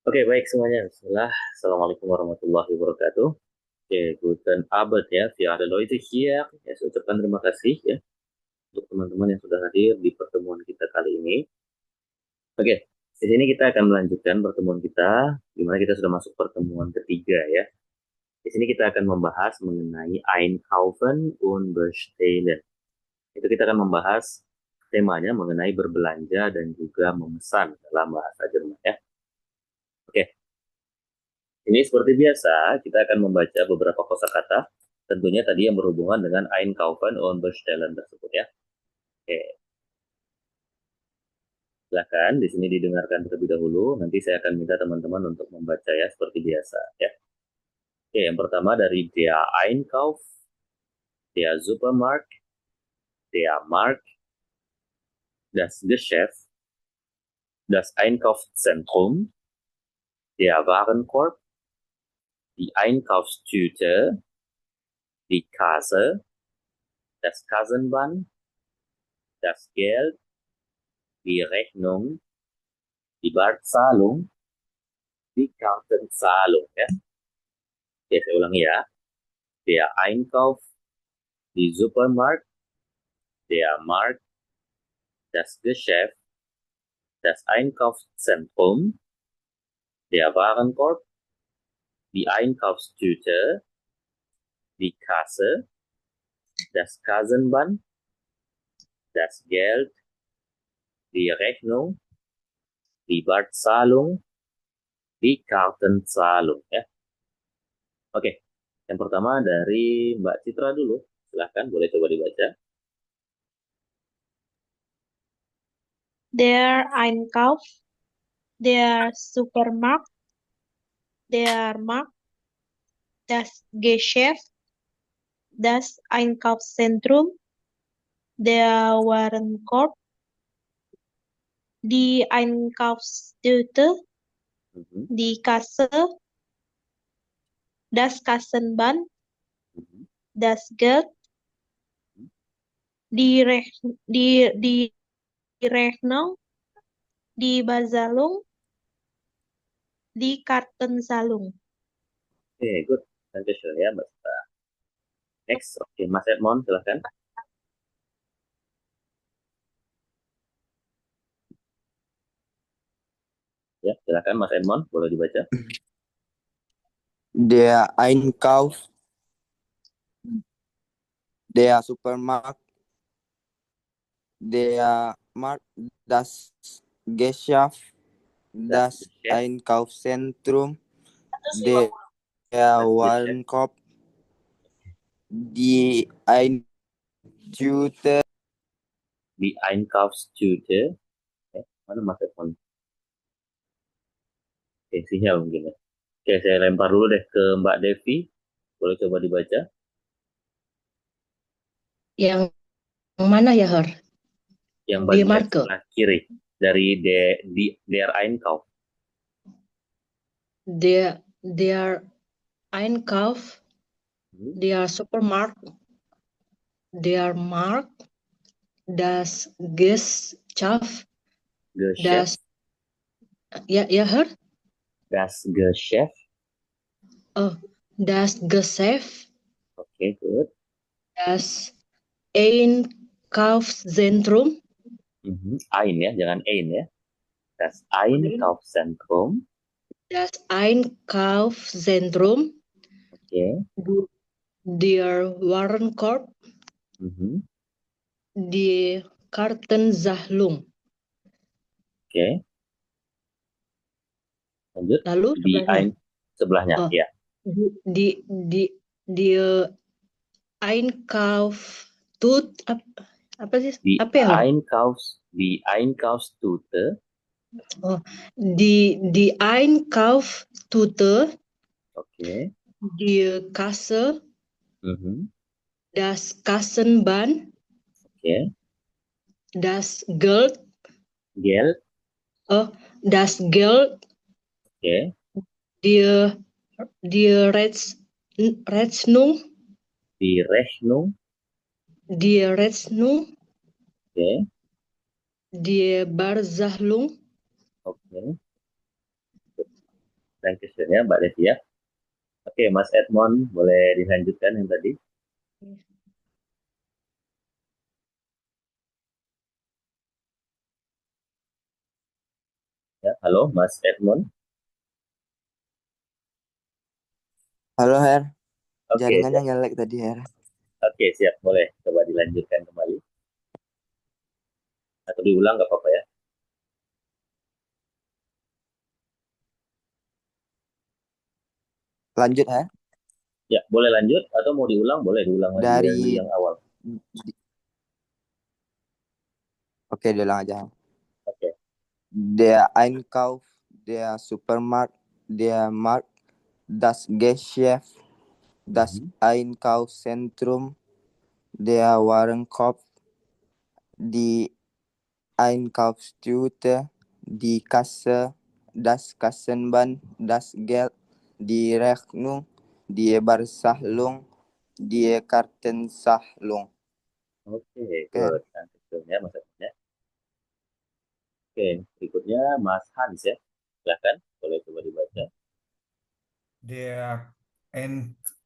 Oke, baik semuanya. Bismillah. Assalamualaikum warahmatullahi wabarakatuh. Oke, guten Abend ya, via ada Leute hier. Ya, saya ucapkan terima kasih ya untuk teman-teman yang sudah hadir di pertemuan kita kali ini. Oke, di sini kita akan melanjutkan pertemuan kita, di mana kita sudah masuk pertemuan ketiga ya. Di sini kita akan membahas mengenai Einkaufen und Bestellen. Itu kita akan membahas temanya mengenai berbelanja dan juga memesan dalam bahasa Jerman ya. Oke, ini seperti biasa, kita akan membaca beberapa kosakata, tentunya tadi yang berhubungan dengan Einkaufen und Bestellen tersebut ya. Oke, silakan di sini didengarkan terlebih dahulu, nanti saya akan minta teman-teman untuk membaca ya seperti biasa ya. Oke, yang pertama dari der Einkauf, der Supermarkt, der Markt, das Geschäft, das Einkaufszentrum, der Warenkorb, die Einkaufstüte, die Kasse, das Kassenband, das Geld, die Rechnung, die Barzahlung, die Kartenzahlung ya. Oke, saya ulangi ya. Der Einkauf, die Supermarkt, der Markt, das Geschäft, das Einkaufszentrum, der Warenkorb, die Einkaufstüte, die Kasse, das Kassenband, das Geld, die Rechnung, die Barzahlung, die Kartenzahlung ya. Oke, yang pertama dari Mbak Citra dulu. Silahkan, boleh coba dibaca. Der Einkauf, der Supermarkt, der Markt, das Geschäft, das Einkaufszentrum, der Warenkorb, die Einkaufstüte, Mhm, die Kasse, das Kassenband, mhm, das Geld, mhm. die Rechnung, die Bezahlung, die Kartenzahlung. Oke, good. Dankeschön ya, Mbak Citra. Next, oke, Mas Edmond, silahkan. Ya, silakan Mas Edmond, boleh dibaca. Der Einkauf, der Supermarkt, der Markt, das Geschäft, Das das Geschäft, Einkaufszentrum, der Warenkorb, die Eintüte, di Einkaufstüte. Mana Mas Edmond? Oke, sinyal mungkin ya. Oke, saya lempar dulu deh ke Mbak Devi. Boleh coba dibaca. Yang mana ya, Har? Yang Di bagian marke. sebelah kiri dari Der Einkauf. Der Einkauf, Hmm, der Supermarkt, der Markt, das Geschäft, Geschäft, das, ja, Har? das Geschäft. Oh, das Geschäft, Oke, good. das Einkaufszentrum, Mhm, Ein ya, jangan ein ya. Das Einkaufszentrum. das Einkaufszentrum, Oke. der Warenkorb, Mhm, die Kartenzahlung. oke. Lanjut. Lalu Di sebelahnya. sebelahnya Oh, ya. di Einkauf tut apa sih? Di Apa ya? Einkaufstüte. Oh, di Einkaufstüte, Oke. die Kasse, Mhm, das Kassenband, oke. das Geld, Geld. oh, das Geld, Oke. die die Rechnung, Di Rechnung. die Rechnung, Oke. die Barzahlung, Oke. Dankeschön ya Mbak Devi ya. Oke, Mas Edmond boleh dilanjutkan yang tadi. Ya, halo Mas Edmond. Halo Her, Oke, jaringannya siap. jelek tadi Her. Oke, siap. Boleh coba dilanjutkan kembali. Atau diulang nggak apa-apa ya. Lanjut Her. Ya, boleh lanjut atau mau diulang? Boleh diulang lagi dari Dari yang awal. Oke, diulang aja. Oke. Der Einkauf, der Supermarkt, der Markt, das Geschäft, das Einkaufszentrum, der Warenkorb, die Einkaufstüte, die Kasse, das Kassenband, das Geld, die Rechnung, die Bezahlung, die Kartenzahlung. Oke, Oke. good. Dankeschön ya Mas Edmond ya. Oke, berikutnya Mas Hans ya. Silakan, boleh coba dibaca. Der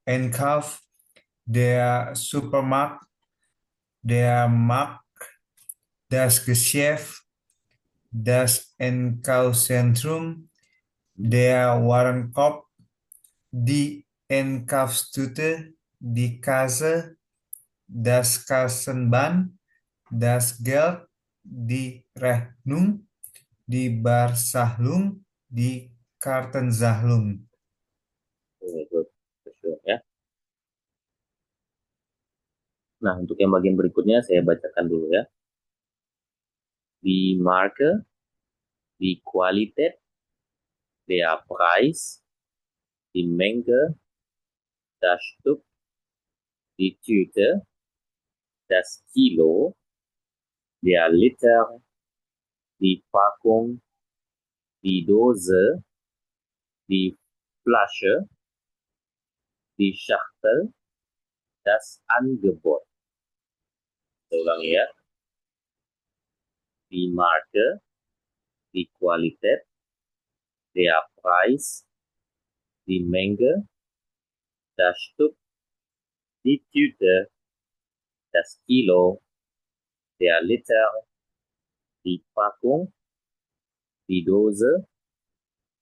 Einkauf, der Supermarkt, der Markt, das Geschäft, das Einkaufszentrum, der Warenkorb, die Einkaufstüte, die Kasse, das Kassenband, das Geld, die Rechnung, die Barzahlung, die Kartenzahlung. Oke, good. Dankeschön ya. Nah, untuk yang bagian berikutnya saya bacakan dulu ya. Die Marke, die Qualität, der Preis, die Menge, das Stück, die Tüte, das Kilo, der Liter, die Packung, die Dose, die Flasche, die Schachtel, das Angebot. Saya ulangi ya. Die Marke, die Qualität, der Preis, die Menge, das Stück, die Tüte, das Kilo, der Liter, die Packung, die Dose,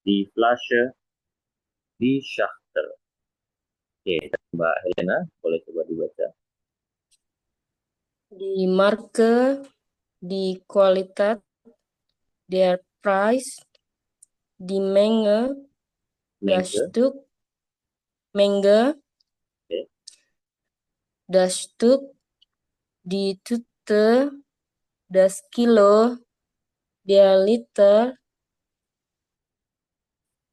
die Flasche, die Schachtel. Oke, Mbak Helena, boleh coba dibaca. Die Marke, die Qualität, der Preis, die Menge, das Menge, Stück, Menge, oke. das Stück, die Tüte, das Kilo, der Liter,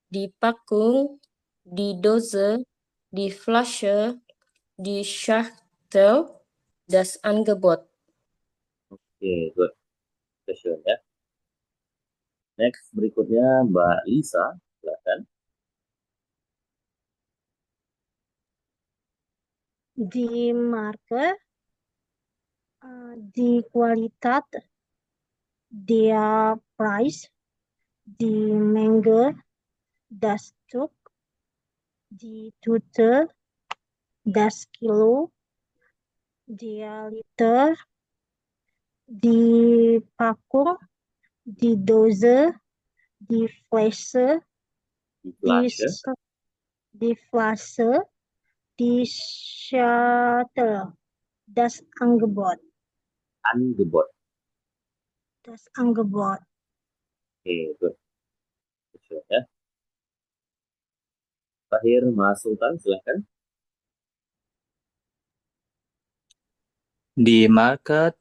die Packung, die Dose, die Flasche, die Schachtel, das Angebot. Oke, good. Dankeschön ya. Next, berikutnya Mbak Lisa, silakan. Die Marke, die Qualität, der Preis, die Menge, das Stück, die Tüte, das Kilo, der Liter, die Packung, die Dose, die Flasche, Die die, Flasche, die Flasche, die Schachtel, das Angebot, Angebot. das Angebot. Oke, good. Dankeschön ya. Terakhir Mas Sultan, silakan. Die Marke,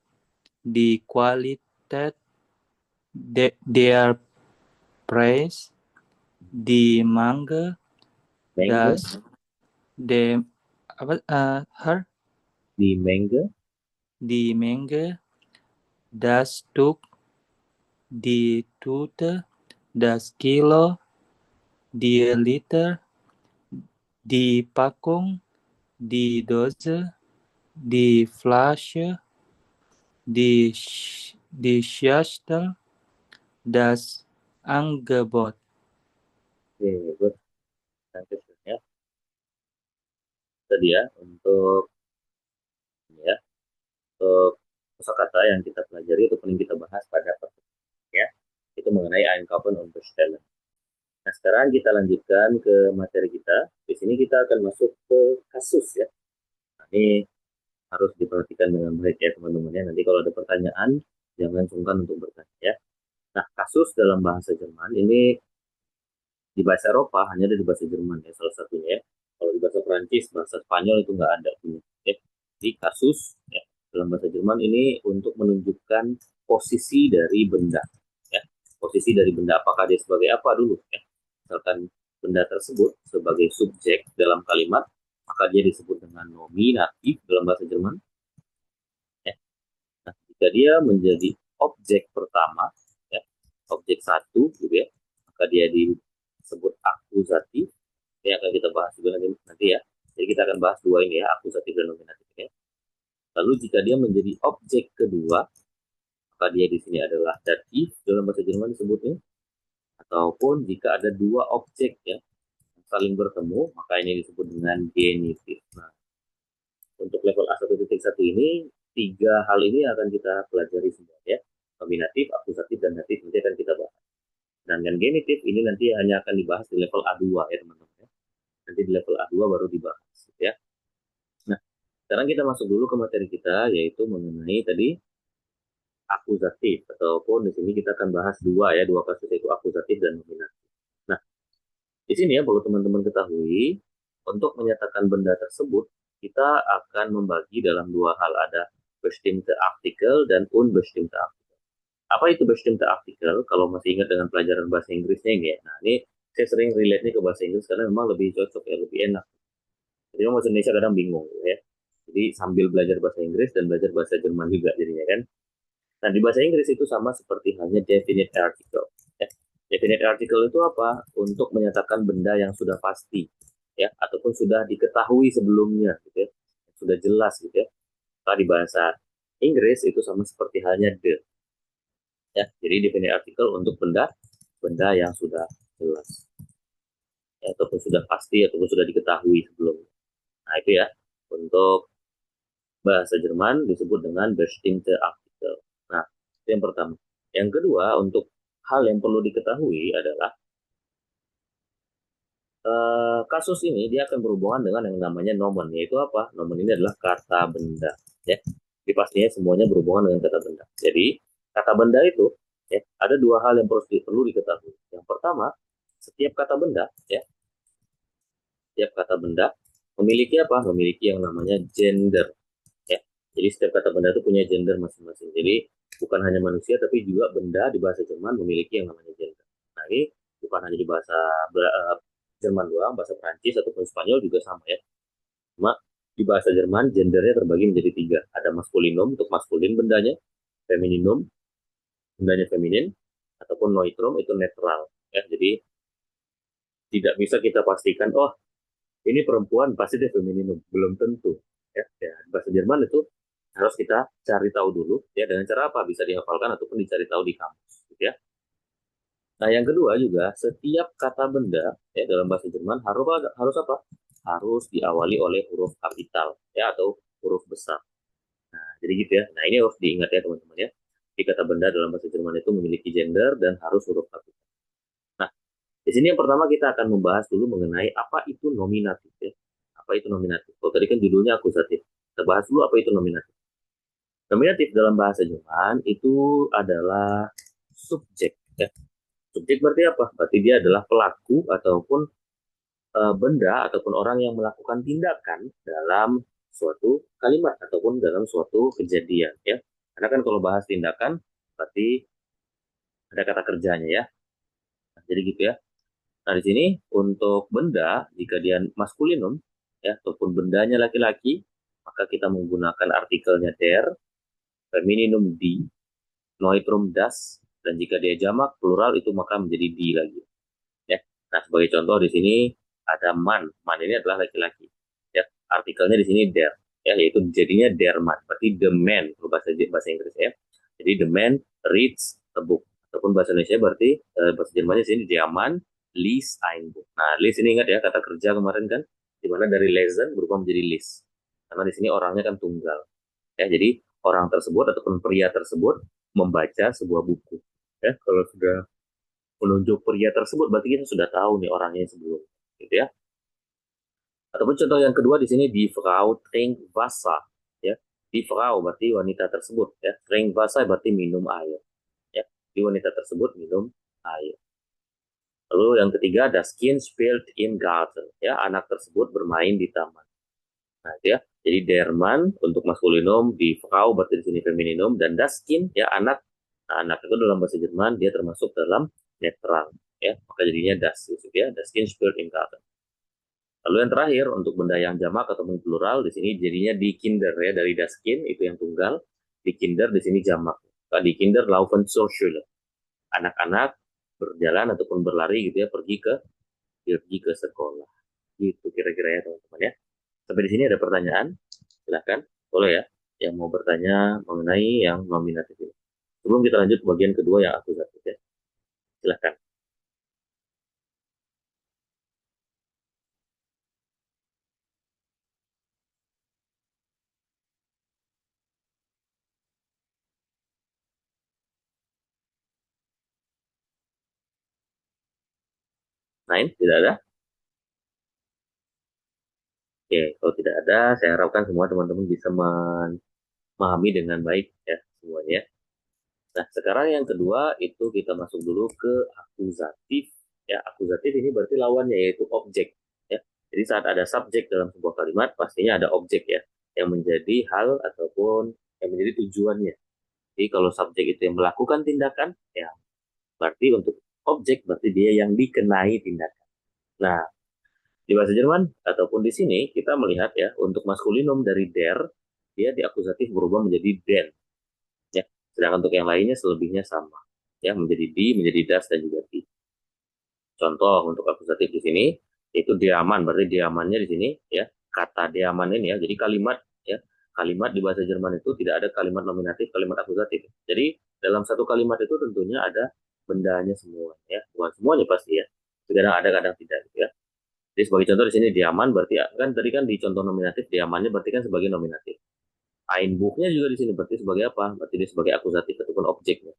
die Qualität, der Preis, die Menge, Menge, die Menge, das Stück, die Tüte, das Kilo, die Liter, die Packung, die Dose, die Flasche, die Schachtel, das Angebot. oke, good. ya. Tadi ya untuk ya untuk kosakata yang kita pelajari ataupun yang kita bahas pada pertemuan ya itu mengenai Einkaufen und Bestellen. Nah sekarang kita lanjutkan ke materi kita. Di sini kita akan masuk ke kasus ya. Nah, ini harus diperhatikan dengan baik ya teman-teman ya. Nanti kalau ada pertanyaan jangan sungkan untuk bertanya ya. Nah kasus dalam bahasa Jerman ini di bahasa Eropa hanya ada di bahasa Jerman ya salah satunya ya. Kalau di bahasa Prancis, bahasa Spanyol itu nggak ada punya. Ya. Jadi kasus ya, dalam bahasa Jerman ini untuk menunjukkan posisi dari benda. Ya. Posisi dari benda apakah dia sebagai apa dulu ya. Misalkan benda tersebut sebagai subjek dalam kalimat, maka dia disebut dengan nominatif dalam bahasa Jerman. Ya. Nah, jika dia menjadi objek pertama, ya, objek satu gitu ya, maka dia disebut akusatif. Ini akan kita bahas juga nanti ya. Jadi kita akan bahas dua ini ya, akusatif dan nominatif ya. Lalu jika dia menjadi objek kedua, maka dia di sini adalah datif dalam bahasa Jerman disebutnya. Ataupun jika ada dua objek ya saling bertemu, maka ini disebut dengan genitif. Nah, untuk level A1.1 ini tiga hal ini akan kita pelajari semua ya. Nominatif, akusatif, dan datif nanti akan kita bahas. Dan yang genitif ini nanti hanya akan dibahas di level A2 ya teman-teman ya. Nanti di level A2 baru dibahas ya. Nah, sekarang kita masuk dulu ke materi kita yaitu mengenai tadi akusatif ataupun di sini kita akan bahas dua kasus yaitu akusatif dan nominatif. Nah, di sini ya perlu teman-teman ketahui untuk menyatakan benda tersebut kita akan membagi dalam dua hal, ada bestimmte Artikel dan unbestimmte Artikel. Apa itu bestimmte Artikel? Kalau masih ingat dengan pelajaran bahasa Inggrisnya ini ya. Nah, ini saya sering relate-nya ke bahasa Inggris karena memang lebih cocok ya, lebih enak. Jadi bahasa Indonesia kadang bingung ya. Jadi sambil belajar bahasa Inggris dan belajar bahasa Jerman juga jadinya kan. Nah, di bahasa Inggris itu sama seperti halnya definite article. Ya. Definite article itu apa? Untuk menyatakan benda yang sudah pasti, ya, ataupun sudah diketahui sebelumnya, gitu ya, sudah jelas, gitu ya. Kalau di bahasa Inggris itu sama seperti halnya the. Ya, jadi definite article untuk benda yang sudah jelas, ya, ataupun sudah pasti, ataupun sudah diketahui sebelumnya. Nah, itu ya untuk bahasa Jerman disebut dengan bestimmte Artikel. Nah, itu yang pertama. Yang kedua, untuk hal yang perlu diketahui adalah kasus ini dia akan berhubungan dengan yang namanya nomen, yaitu apa? Nomen ini adalah kata benda. Ya, jadi pastinya semuanya berhubungan dengan kata benda. Jadi kata benda itu ya, ada dua hal yang perlu diketahui. Yang pertama, setiap kata benda ya, setiap kata benda memiliki apa? Memiliki yang namanya gender. Jadi setiap kata benda itu punya gender masing-masing. Jadi bukan hanya manusia, tapi juga benda di bahasa Jerman memiliki yang namanya gender. Nah ini bukan hanya di bahasa Jerman doang, bahasa Prancis ataupun Spanyol juga sama ya. Cuma di bahasa Jerman gendernya terbagi menjadi tiga. Ada maskulinum untuk maskulin bendanya, femininum bendanya feminin, ataupun neutrum itu netral. Ya, jadi tidak bisa kita pastikan, oh ini perempuan pasti dia femininum, belum tentu. Ya, bahasa Jerman itu harus kita cari tahu dulu ya, dengan cara apa? Bisa dihafalkan ataupun dicari tahu di kamus gitu ya. Nah, yang kedua juga setiap kata benda ya dalam bahasa Jerman harus apa? Harus diawali oleh huruf kapital ya atau huruf besar. Nah, jadi gitu ya. Nah, ini harus diingat ya teman-teman ya. Di kata benda dalam bahasa Jerman itu memiliki gender dan harus huruf kapital. Nah, di sini yang pertama kita akan membahas dulu mengenai apa itu nominatif ya. Apa itu nominatif? Kalau tadi kan judulnya akusatif. Kita bahas dulu apa itu nominatif. Nominatif dalam bahasa Jerman itu adalah subjek. Ya. Subjek berarti apa? Berarti dia adalah pelaku ataupun benda ataupun orang yang melakukan tindakan dalam suatu kalimat ataupun dalam suatu kejadian. Ya. Karena kan kalau bahas tindakan berarti ada kata kerjanya ya. Nah, jadi gitu ya. Nah di sini untuk benda jika dia maskulinum ya ataupun bendanya laki-laki maka kita menggunakan artikelnya der. Femininum die, neutrum das, dan jika dia jamak plural itu maka menjadi die lagi. Ya. Nah, sebagai contoh di sini ada man. Man ini adalah laki-laki. Ya, artikelnya di sini der, ya, yaitu jadinya der man. Berarti the man bahasa Inggris ya. Jadi the man reads a book. Ataupun bahasa Indonesia berarti bahasa Jermannya di sini der man Lies ein Buch. Nah, lies ini ingat ya kata kerja kemarin kan, di mana dari lesen berubah menjadi lies. Karena di sini orangnya kan tunggal. Ya, jadi orang tersebut ataupun pria tersebut membaca sebuah buku. Ya, kalau sudah menunjuk pria tersebut berarti kita sudah tahu nih orangnya sebelum, gitu ya. Ataupun contoh yang kedua di sini die Frau trinkt Wasser, ya. Die Frau berarti wanita tersebut, ya. Trinkt Wasser berarti minum air, ya. Di wanita tersebut minum air. Lalu yang ketiga das Kind spielt im Garten, ya. Anak tersebut bermain di taman. Nah, itu ya. Jadi der Mann untuk maskulinum, die Frau berarti di sini femininum, dan das Kind ya anak. Nah, anak itu dalam bahasa Jerman dia termasuk dalam netral, ya. Maka jadinya das, gitu ya. Das Kind spielt im Garten. Lalu yang terakhir untuk benda yang jamak ataupun plural di sini jadinya die Kinder ya, dari das Kind itu yang tunggal, die Kinder di sini jamak. Nah, die Kinder laufen zur Schule. Anak-anak berjalan ataupun berlari gitu ya, pergi ke sekolah. Gitu kira-kira ya teman-teman ya. Sampai di sini ada pertanyaan? Silahkan, boleh ya, yang mau bertanya mengenai yang nominatif ini. Sebelum kita lanjut ke bagian kedua yang akusatif ya. Silahkan. Lain? Tidak ada? Oke, kalau tidak ada, saya harapkan semua teman-teman bisa memahami dengan baik ya semuanya. Nah, sekarang yang kedua itu kita masuk dulu ke akusatif. Ya, akusatif ini berarti lawannya yaitu objek. Ya, jadi saat ada subjek dalam sebuah kalimat, pastinya ada objek ya, yang menjadi hal ataupun yang menjadi tujuannya. Jadi kalau subjek itu yang melakukan tindakan, ya berarti untuk objek berarti dia yang dikenai tindakan. Nah, di bahasa Jerman ataupun di sini kita melihat ya untuk maskulinum dari der, dia di akusatif berubah menjadi den. Ya, sedangkan untuk yang lainnya selebihnya sama. Ya, menjadi di, menjadi das dan juga di. Contoh untuk akusatif di sini itu diaman, berarti diamannya di sini ya kata diaman ini ya. Jadi kalimat ya, kalimat di bahasa Jerman itu tidak ada kalimat nominatif, kalimat akusatif. Jadi dalam satu kalimat itu tentunya ada bendanya semua ya, bukan semuanya pasti ya. Kadang ada, kadang tidak gitu ya. Jadi sebagai contoh di sini diaman berarti kan tadi kan di contoh nominatif diamannya berarti kan sebagai nominatif. Ein Buchnya juga di sini berarti sebagai apa? Berarti dia sebagai akusatif ataupun objeknya.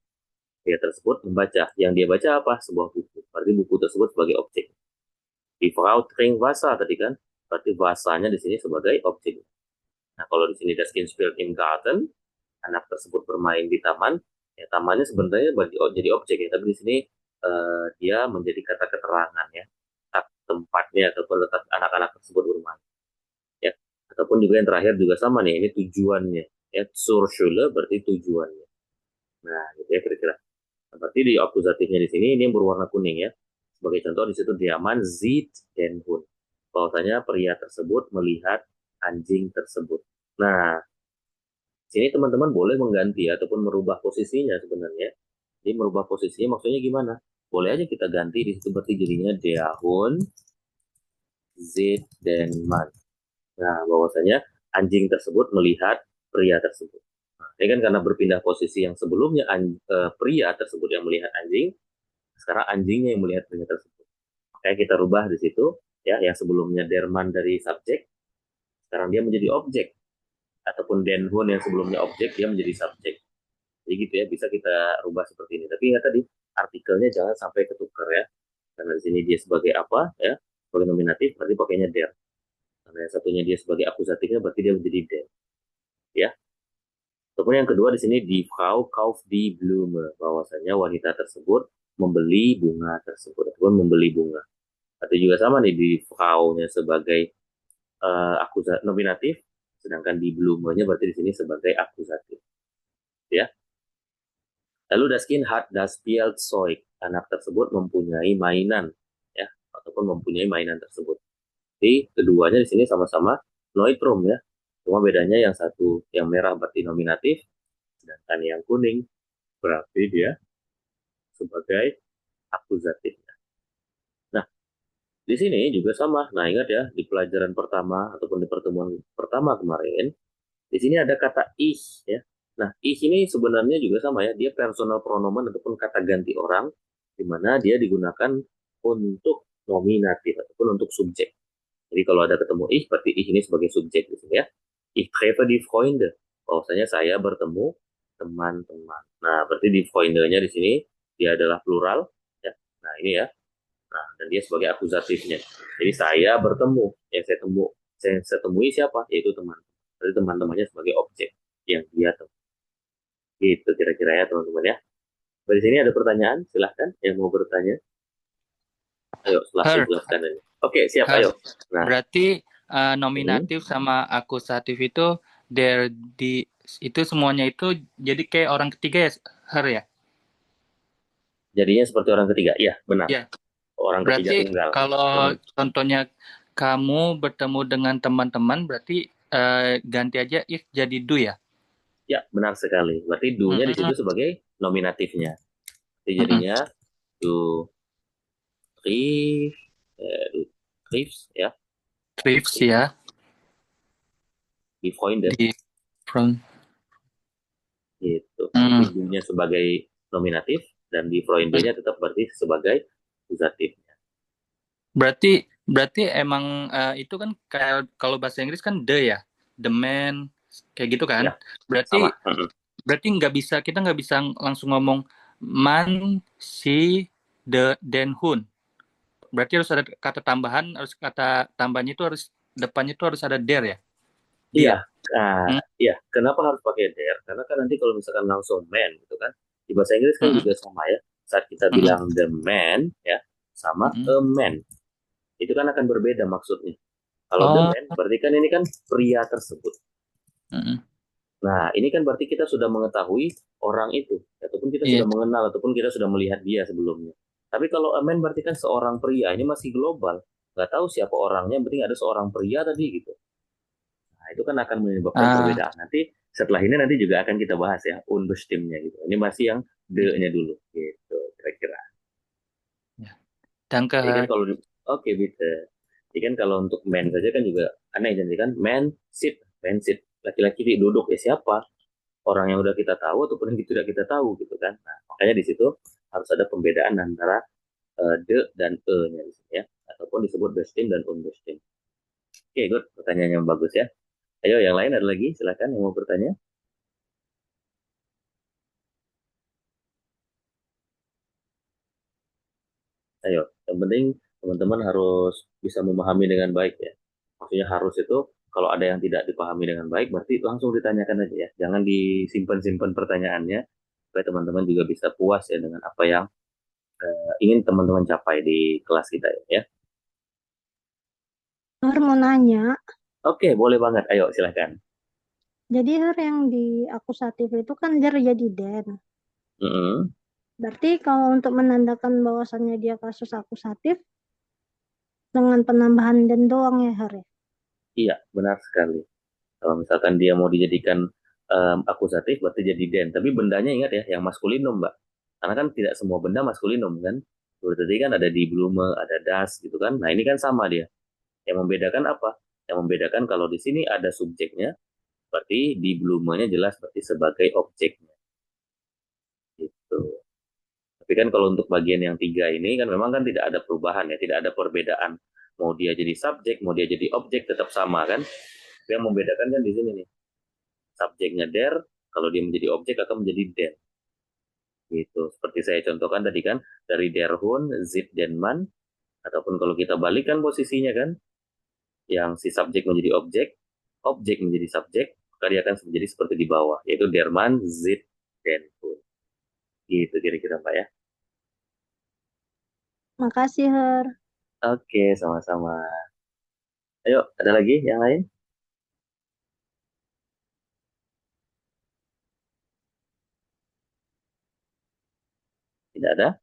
Dia tersebut membaca. Yang dia baca apa? Sebuah buku. Berarti buku tersebut sebagai objek. Die Frau trinkt Wasser tadi kan? Berarti Wassernya di sini sebagai objek. Nah, kalau di sini das Kind spielt im Garten, anak tersebut bermain di taman, ya tamannya sebenarnya jadi objek ya, tapi di sini dia menjadi kata keterangan ya, tempatnya ataupun letak anak-anak tersebut bermain. Ya, ataupun juga yang terakhir juga sama nih, ini tujuannya. Ya, zur Schule berarti tujuannya. Nah, gitu ya kira-kira. Nah, berarti di akusatifnya di sini ini yang berwarna kuning ya. Sebagai contoh di situ diaman sieht den Hund. Bahwasanya pria tersebut melihat anjing tersebut. Nah, sini teman-teman boleh mengganti ataupun merubah posisinya sebenarnya. Jadi merubah posisinya maksudnya gimana? Boleh aja kita ganti di situ berarti jadinya der Hund sieht den Mann. Nah, bahwasanya anjing tersebut melihat pria tersebut. Nah, ini kan karena berpindah posisi yang sebelumnya pria tersebut yang melihat anjing, sekarang anjingnya yang melihat pria tersebut. Makanya kita rubah di situ, ya, yang sebelumnya derman dari subjek, sekarang dia menjadi objek. Ataupun den Hund yang sebelumnya objek, dia menjadi subjek. Jadi gitu ya, bisa kita rubah seperti ini. Tapi ingat tadi, artikelnya jangan sampai ketukar ya. Karena di sini dia sebagai apa, ya, sebagai nominatif, berarti pakainya der. Karena yang satunya dia sebagai akusatifnya, berarti dia menjadi den. Ya. Ataupun yang kedua di sini die Frau kauft die Blume, bahwasanya wanita tersebut membeli bunga tersebut ataupun membeli bunga. Atau juga sama nih di Frau-nya sebagai nominatif, sedangkan di Blume-nya berarti di sini sebagai akusatif. Ya. Lalu das Kind hat das Spielzeug, anak tersebut mempunyai mainan ya ataupun mempunyai mainan tersebut. Jadi keduanya di sini sama-sama neutrum ya. Cuma bedanya yang satu yang merah berarti nominatif, sedangkan yang kuning berarti dia sebagai akusatif. Nah, di sini juga sama. Nah, ingat ya, di pelajaran pertama ataupun di pertemuan pertama kemarin, di sini ada kata ich ya. Nah, ich ini sebenarnya juga sama ya, dia personal pronomen ataupun kata ganti orang, di mana dia digunakan untuk nominatif ataupun untuk subjek. Jadi kalau ada ketemu ich, berarti ich ini sebagai subjek di sini ya. Ich treffe die Freunde. Bahwasanya saya bertemu teman-teman. Nah, berarti die Freunde-nya di sini dia adalah plural ya. Nah, ini ya. Nah, dan dia sebagai akusatifnya. Jadi saya bertemu, saya temui siapa? Yaitu teman. Berarti teman-temannya sebagai objek yang dia temui. Gitu kira-kira ya teman-teman ya. Di sini ada pertanyaan, silahkan yang mau bertanya. Ayo, setelah saya Her, jelaskan aja. Oke, siap, Her. ayo. Nah, Berarti nominatif sama akusatif itu itu semuanya itu jadi kayak orang ketiga ya, Her ya? jadinya seperti orang ketiga. Iya, benar. Ya. Orang ketiga Berarti tunggal. kalau contohnya kamu bertemu dengan teman-teman, berarti ganti aja if jadi do ya? Ya, benar sekali. Berarti do-nya di situ sebagai nominatifnya. Jadi jadinya do triff, do triffs ya. Trips ya. Di Freunde. Di front. Gitu. Jadi do-nya sebagai nominatif dan di Freunde-nya tetap berarti sebagai akusatifnya. Berarti emang itu kan kayak kalau bahasa Inggris kan the ya, the man kayak gitu kan. Ya, berarti kita nggak bisa langsung ngomong man, si, the, then, hun. Berarti harus ada kata tambahan, tambahnya itu depannya itu harus ada there ya. Iya. Nah, iya. Kenapa harus pakai there? Karena kan nanti kalau misalkan langsung man gitu kan, di bahasa Inggris kan juga sama ya. Saat kita bilang the man ya, sama a man. Itu kan akan berbeda maksudnya. Kalau the man, berarti kan ini kan pria tersebut. Nah, ini kan berarti kita sudah mengetahui orang itu, ataupun kita sudah mengenal, ataupun kita sudah melihat dia sebelumnya. Tapi kalau a man berarti kan seorang pria, ini masih global. Nggak tahu siapa orangnya, yang penting ada seorang pria tadi gitu. Nah, itu kan akan menyebabkan perbedaan. Nanti setelah ini nanti juga akan kita bahas ya, unbestimmtnya gitu. Ini masih yang the-nya dulu, gitu kira-kira. Danke. Jadi kan kalau oke, bisa. Jadi kan kalau untuk man saja kan juga aneh, jadi kan man sit, laki-laki duduk ya siapa? Orang yang udah kita tahu ataupun yang tidak kita tahu gitu kan. Nah, makanya di situ harus ada pembedaan antara the dan e-nya di sini ya, ataupun disebut bestim dan unbestim. Oke, good. Pertanyaan yang bagus ya. Ayo, yang lain ada lagi? Silakan yang mau bertanya. Ayo, yang penting teman-teman harus bisa memahami dengan baik ya. Maksudnya harus itu kalau ada yang tidak dipahami dengan baik, berarti langsung ditanyakan aja ya. Jangan disimpan-simpan pertanyaannya, supaya teman-teman juga bisa puas ya dengan apa yang ingin teman-teman capai di kelas kita ya. Her mau nanya. Oke, boleh banget. Ayo, silahkan. Jadi her yang di akusatif itu kan der jadi den. Berarti kalau untuk menandakan bahwasannya dia kasus akusatif, dengan penambahan den doang ya her ya? Iya, benar sekali. Kalau misalkan dia mau dijadikan akusatif, berarti jadi den. Tapi bendanya ingat ya, yang maskulinum, Mbak. Karena kan tidak semua benda maskulinum, kan? Berarti kan ada die Blume, ada das, gitu kan. Nah, ini kan sama dia. Yang membedakan apa? Yang membedakan kalau di sini ada subjeknya, berarti die Blume-nya jelas berarti sebagai objeknya. Gitu. Tapi kan kalau untuk bagian yang 3 ini, kan memang kan tidak ada perubahan ya, tidak ada perbedaan. Mau dia jadi subjek, mau dia jadi objek, tetap sama kan? Yang membedakan kan di sini nih. Subjeknya der, kalau dia menjadi objek atau menjadi den. Gitu. Seperti saya contohkan tadi kan, dari der Hund, zit den man, ataupun kalau kita balikan posisinya kan, yang si subjek menjadi objek menjadi subjek, maka dia akan menjadi seperti di bawah, yaitu der man, zit den Hund. Gitu kira-kira Pak ya. Makasih her. Oke, sama-sama. Ayo, ada lagi yang lain? Tidak ada?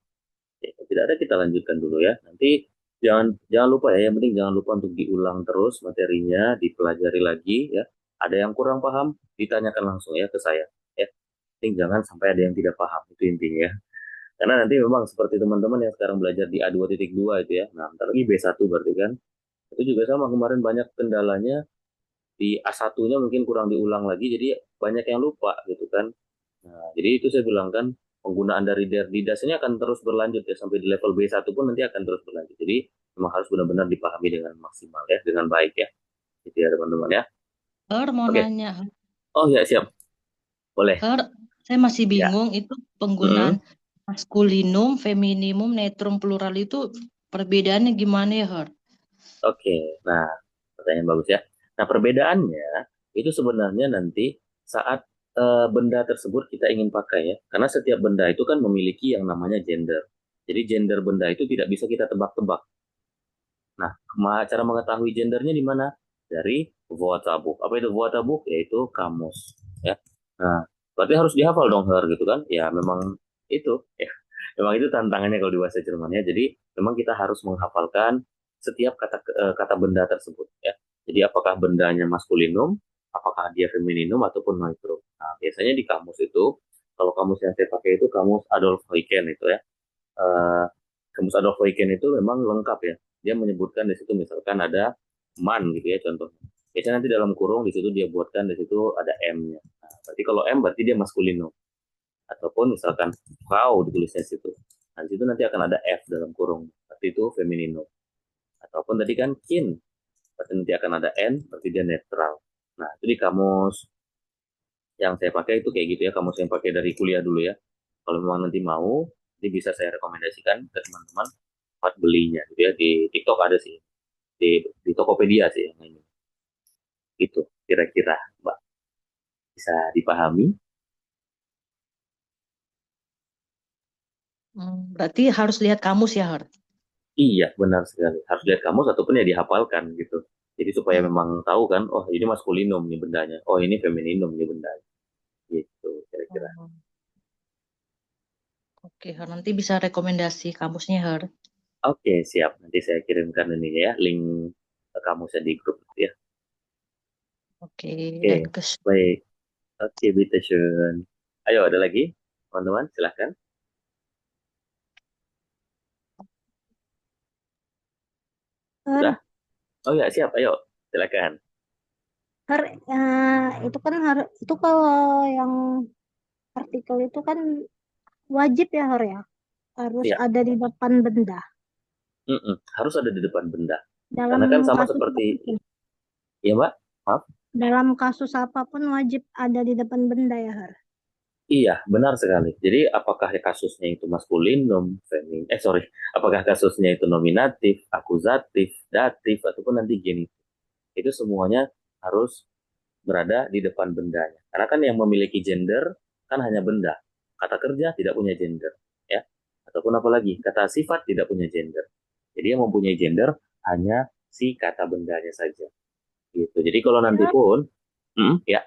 Ya, tidak ada, kita lanjutkan dulu ya. Nanti jangan lupa ya, yang penting jangan lupa untuk diulang terus materinya, dipelajari lagi ya. Ada yang kurang paham, ditanyakan langsung ya ke saya ya. Penting jangan sampai ada yang tidak paham, itu intinya ya. Karena nanti memang seperti teman-teman yang sekarang belajar di A2.2 itu ya. Nah, ntar lagi B1 berarti kan. Itu juga sama, kemarin banyak kendalanya di A1-nya mungkin kurang diulang lagi, jadi banyak yang lupa gitu kan. Nah, jadi itu saya bilang kan, penggunaan dari der di das ini akan terus berlanjut ya sampai di level B1 pun nanti akan terus berlanjut. Jadi memang harus benar-benar dipahami dengan maksimal ya, dengan baik ya. Gitu ya teman-teman ya. Mau Oke. nanya. Oh ya siap. Boleh. Saya masih Ya. bingung itu penggunaan maskulinum, femininum, netrum, plural itu perbedaannya gimana ya, Oke, nah pertanyaan bagus ya. Nah perbedaannya itu sebenarnya nanti saat benda tersebut kita ingin pakai ya. Karena setiap benda itu kan memiliki yang namanya gender. Jadi gender benda itu tidak bisa kita tebak-tebak. Nah, cara mengetahui gendernya di mana? Dari Wörterbuch. Apa itu Wörterbuch? Yaitu kamus. Ya. Nah, berarti harus dihafal dong, gitu kan? Ya, memang itu. Ya. Memang itu tantangannya kalau di bahasa Jerman ya. Jadi, memang kita harus menghafalkan setiap kata benda tersebut. Ya. Jadi, apakah bendanya maskulinum, apakah dia femininum, ataupun neutrum. Nah, biasanya di kamus itu, kalau kamus yang saya pakai itu kamus Adolf Eucken itu ya. Kamus Adolf Eucken itu memang lengkap ya. Dia menyebutkan di situ misalkan ada man gitu ya contohnya. Biasanya nanti dalam kurung di situ dia buatkan di situ ada M-nya. Nah, berarti kalau M berarti dia maskulinum. Ataupun misalkan Frau ditulisnya di situ. Nah, di situ nanti akan ada F dalam kurung. Berarti itu femininum. Ataupun tadi kan kin. Berarti nanti akan ada N, berarti dia netral. Nah, itu di kamus yang saya pakai itu kayak gitu ya. Kamus yang pakai dari kuliah dulu ya. Kalau memang nanti mau, ini bisa saya rekomendasikan ke teman-teman buat belinya gitu ya. Di TikTok ada sih, di Tokopedia sih yang ini. Itu kira-kira Mbak bisa dipahami. Berarti harus lihat kamus ya, Iya benar sekali, harus lihat kamus ataupun ya dihafalkan gitu. Jadi supaya memang tahu kan, oh ini maskulinum nih bendanya, oh ini femininum nih bendanya, gitu kira-kira. Oke, nanti bisa rekomendasi kamusnya, Oke siap, nanti saya kirimkan ini ya link kamusnya di grup ya. Oke, Oke, baik. Oke, bitteschön. Ayo, ada lagi? Teman-teman, silahkan. Sudah? Oh ya, siap. Ayo, silakan. Itu kan itu kalau yang artikel itu kan wajib ya ya, harus Iya. ada di depan benda. Harus ada di depan benda. Dalam Karena kan sama kasus seperti, apapun. ya Mbak, maaf. Dalam kasus apapun wajib ada di depan benda ya Iya, benar sekali. Jadi apakah kasusnya itu maskulinum, feminin, apakah kasusnya itu nominatif, akusatif, datif, ataupun nanti genitif. Itu semuanya harus berada di depan bendanya. Karena kan yang memiliki gender kan hanya benda. Kata kerja tidak punya gender, ya. Ataupun apalagi kata sifat tidak punya gender. Jadi yang mempunyai gender hanya si kata bendanya saja. Gitu. Jadi kalau nanti pun, ya.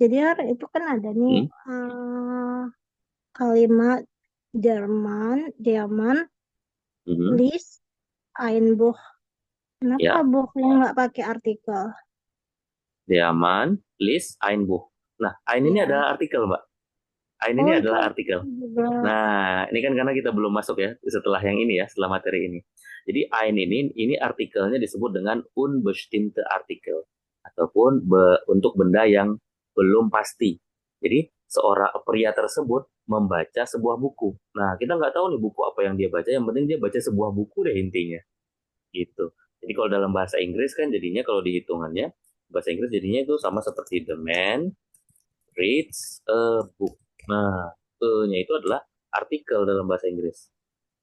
Jadi itu kan ada nih kalimat Jerman, list, Einbuch. Kenapa Buch yang nggak pakai artikel? Jerman, list, Einbuch. Nah, Ein ini adalah artikel, Mbak. Ein ini adalah artikel. Nah, ini kan karena kita belum masuk ya setelah yang ini ya, setelah materi ini. Jadi Ein ini artikelnya disebut dengan unbestimmte Artikel ataupun untuk benda yang belum pasti. Jadi seorang pria tersebut membaca sebuah buku. Nah, kita nggak tahu nih buku apa yang dia baca. Yang penting dia baca sebuah buku deh intinya. Gitu. Jadi kalau dalam bahasa Inggris kan jadinya kalau dihitungannya bahasa Inggris jadinya itu sama seperti the man reads a book. Nah, E-nya itu adalah artikel dalam bahasa Inggris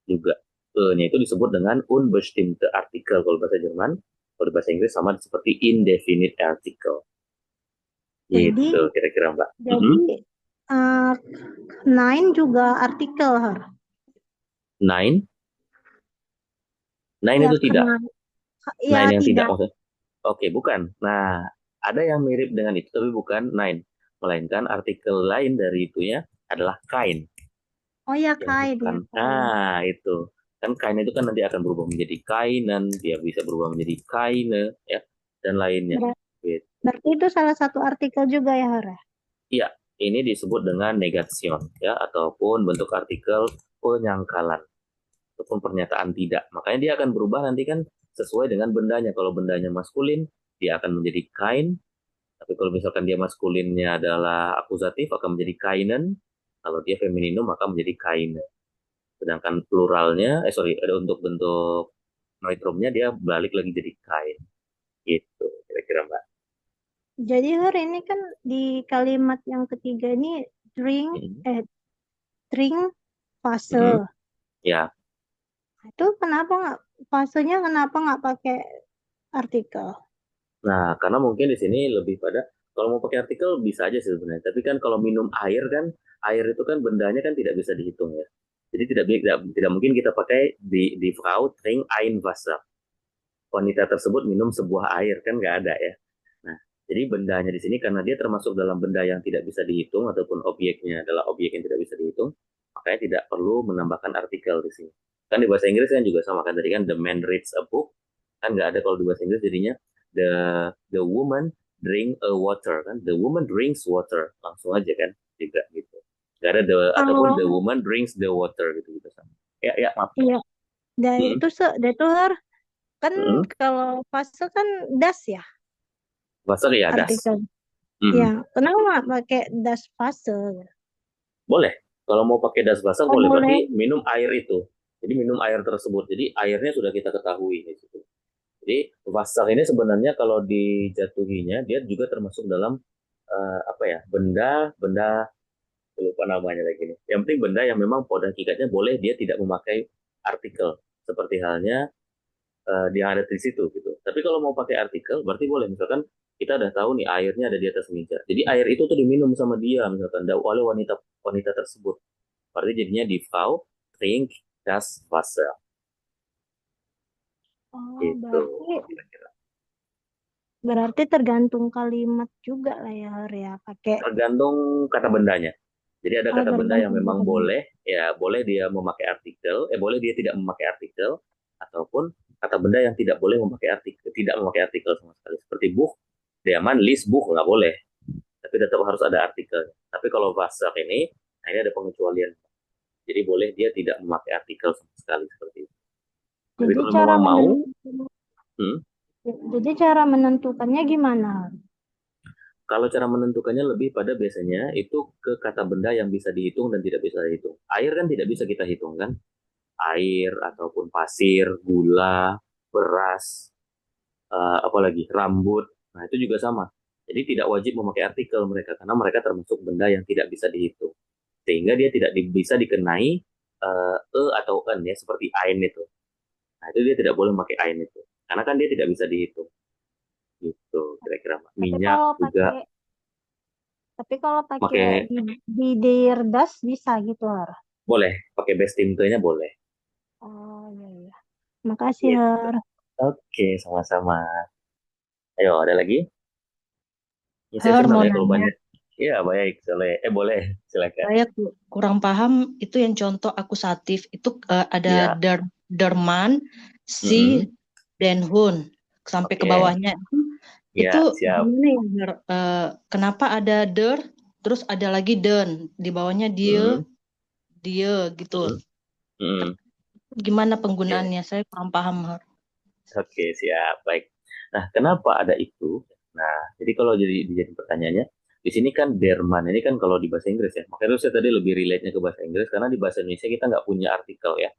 juga. E-nya itu disebut dengan unbestimmte Artikel kalau bahasa Jerman. Kalau bahasa Inggris sama seperti indefinite article. Gitu kira-kira Mbak. Jadi nine juga artikel Nine? Nine ya, itu tidak. Nine yang tidak maksudnya. Oke, bukan. Nah, ada yang mirip dengan itu tapi bukan nine. Melainkan artikel lain dari itunya adalah kind. Oh ya, kind. Ya, nah, itu. Kan kind itu kan nanti akan berubah menjadi kainen, dia bisa berubah menjadi kaine, ya, dan lainnya. Berarti itu salah satu artikel juga ya, Hara? Iya, ini disebut dengan negation, ya, ataupun bentuk artikel penyangkalan, ataupun pernyataan tidak. Makanya dia akan berubah nanti kan sesuai dengan bendanya. Kalau bendanya maskulin, dia akan menjadi kind. Tapi kalau misalkan dia maskulinnya adalah akusatif, akan menjadi kainen. Kalau dia femininum maka menjadi keine. Sedangkan pluralnya, untuk bentuk noitrumnya dia balik lagi jadi kain. Gitu, kira-kira Mbak. Jadi hari ini kan di kalimat yang ketiga ini drink fase. Ya, Itu fasenya kenapa nggak pakai artikel? nah karena mungkin di sini lebih pada kalau mau pakai artikel bisa aja sih sebenarnya. Tapi kan kalau minum air kan, air itu kan bendanya kan tidak bisa dihitung ya. Jadi tidak mungkin kita pakai di Frau trinkt ein Wasser. Wanita tersebut minum sebuah air kan nggak ada ya. Nah, jadi bendanya di sini karena dia termasuk dalam benda yang tidak bisa dihitung ataupun objeknya adalah objek yang tidak bisa dihitung, makanya tidak perlu menambahkan artikel di sini. Kan di bahasa Inggris kan juga sama kan tadi kan the man reads a book kan nggak ada kalau di bahasa Inggris jadinya the woman drink a water kan the woman drinks water langsung aja kan juga gitu. Nggak ada ataupun the woman drinks the water gitu gitu sama. Ya maaf. Iya. Dan itu kan kalau fase kan das ya. Fase ya das. Artikel. Ya, kenapa nggak pakai das fase? Boleh. Kalau mau pakai das Wasser boleh. Berarti minum air itu. Jadi minum air tersebut. Jadi airnya sudah kita ketahui di situ. Jadi Wasser ini sebenarnya kalau dijatuhinya dia juga termasuk dalam benda lupa namanya lagi nih. Yang penting benda yang memang pada hakikatnya boleh dia tidak memakai artikel. Seperti halnya dia ada di situ gitu. Tapi kalau mau pakai artikel berarti boleh. Misalkan kita udah tahu nih airnya ada di atas meja. Jadi air itu tuh diminum sama dia misalkan oleh wanita tersebut. Berarti jadinya di Frau trinkt das Wasser. Gitu. Berarti tergantung kalimat juga lah ya pakai. Tergantung kata bendanya. Jadi ada kata benda yang memang boleh dia memakai artikel, boleh dia tidak memakai artikel, ataupun kata benda yang tidak boleh memakai artikel sama sekali. Seperti Buch, der Mann liest Buch nggak boleh, tapi tetap harus ada artikel. Tapi kalau Wasser ini ada pengecualian. Jadi boleh dia tidak memakai artikel sama sekali seperti itu. Jadi kalau Jadi cara menentukannya gimana? Kalau cara menentukannya lebih pada biasanya itu ke kata benda yang bisa dihitung dan tidak bisa dihitung. Air kan tidak bisa kita hitung kan? Air ataupun pasir, gula, beras, apalagi rambut. Nah itu juga sama. Jadi tidak wajib memakai artikel mereka karena mereka termasuk benda yang tidak bisa dihitung. Sehingga dia tidak bisa dikenai atau en ya seperti ein itu. Nah itu dia tidak boleh memakai ein itu karena kan dia tidak bisa dihitung. Gitu kira-kira minyak juga. Tapi kalau pakai di der das bisa gitu Har? Boleh pakai bestimmte-nya boleh. Oh iya. Makasih Har. Oke, sama-sama. Ayo ada lagi? Har mau nanya. Iya baik, boleh silakan. Saya kurang paham itu yang contoh akusatif itu ada der Mann, sie, den Hund sampai ke bawahnya. Itu gimana ya, kenapa ada der, terus ada lagi den, di bawahnya dia gitu. Gimana penggunaannya? Saya kurang paham. Oke, siap, baik. Nah, kenapa ada itu? Nah, jadi kalau jadi pertanyaannya, di sini kan der Mann, ini kan kalau di bahasa Inggris ya, makanya saya tadi lebih relate-nya ke bahasa Inggris, karena di bahasa Indonesia kita nggak punya artikel ya.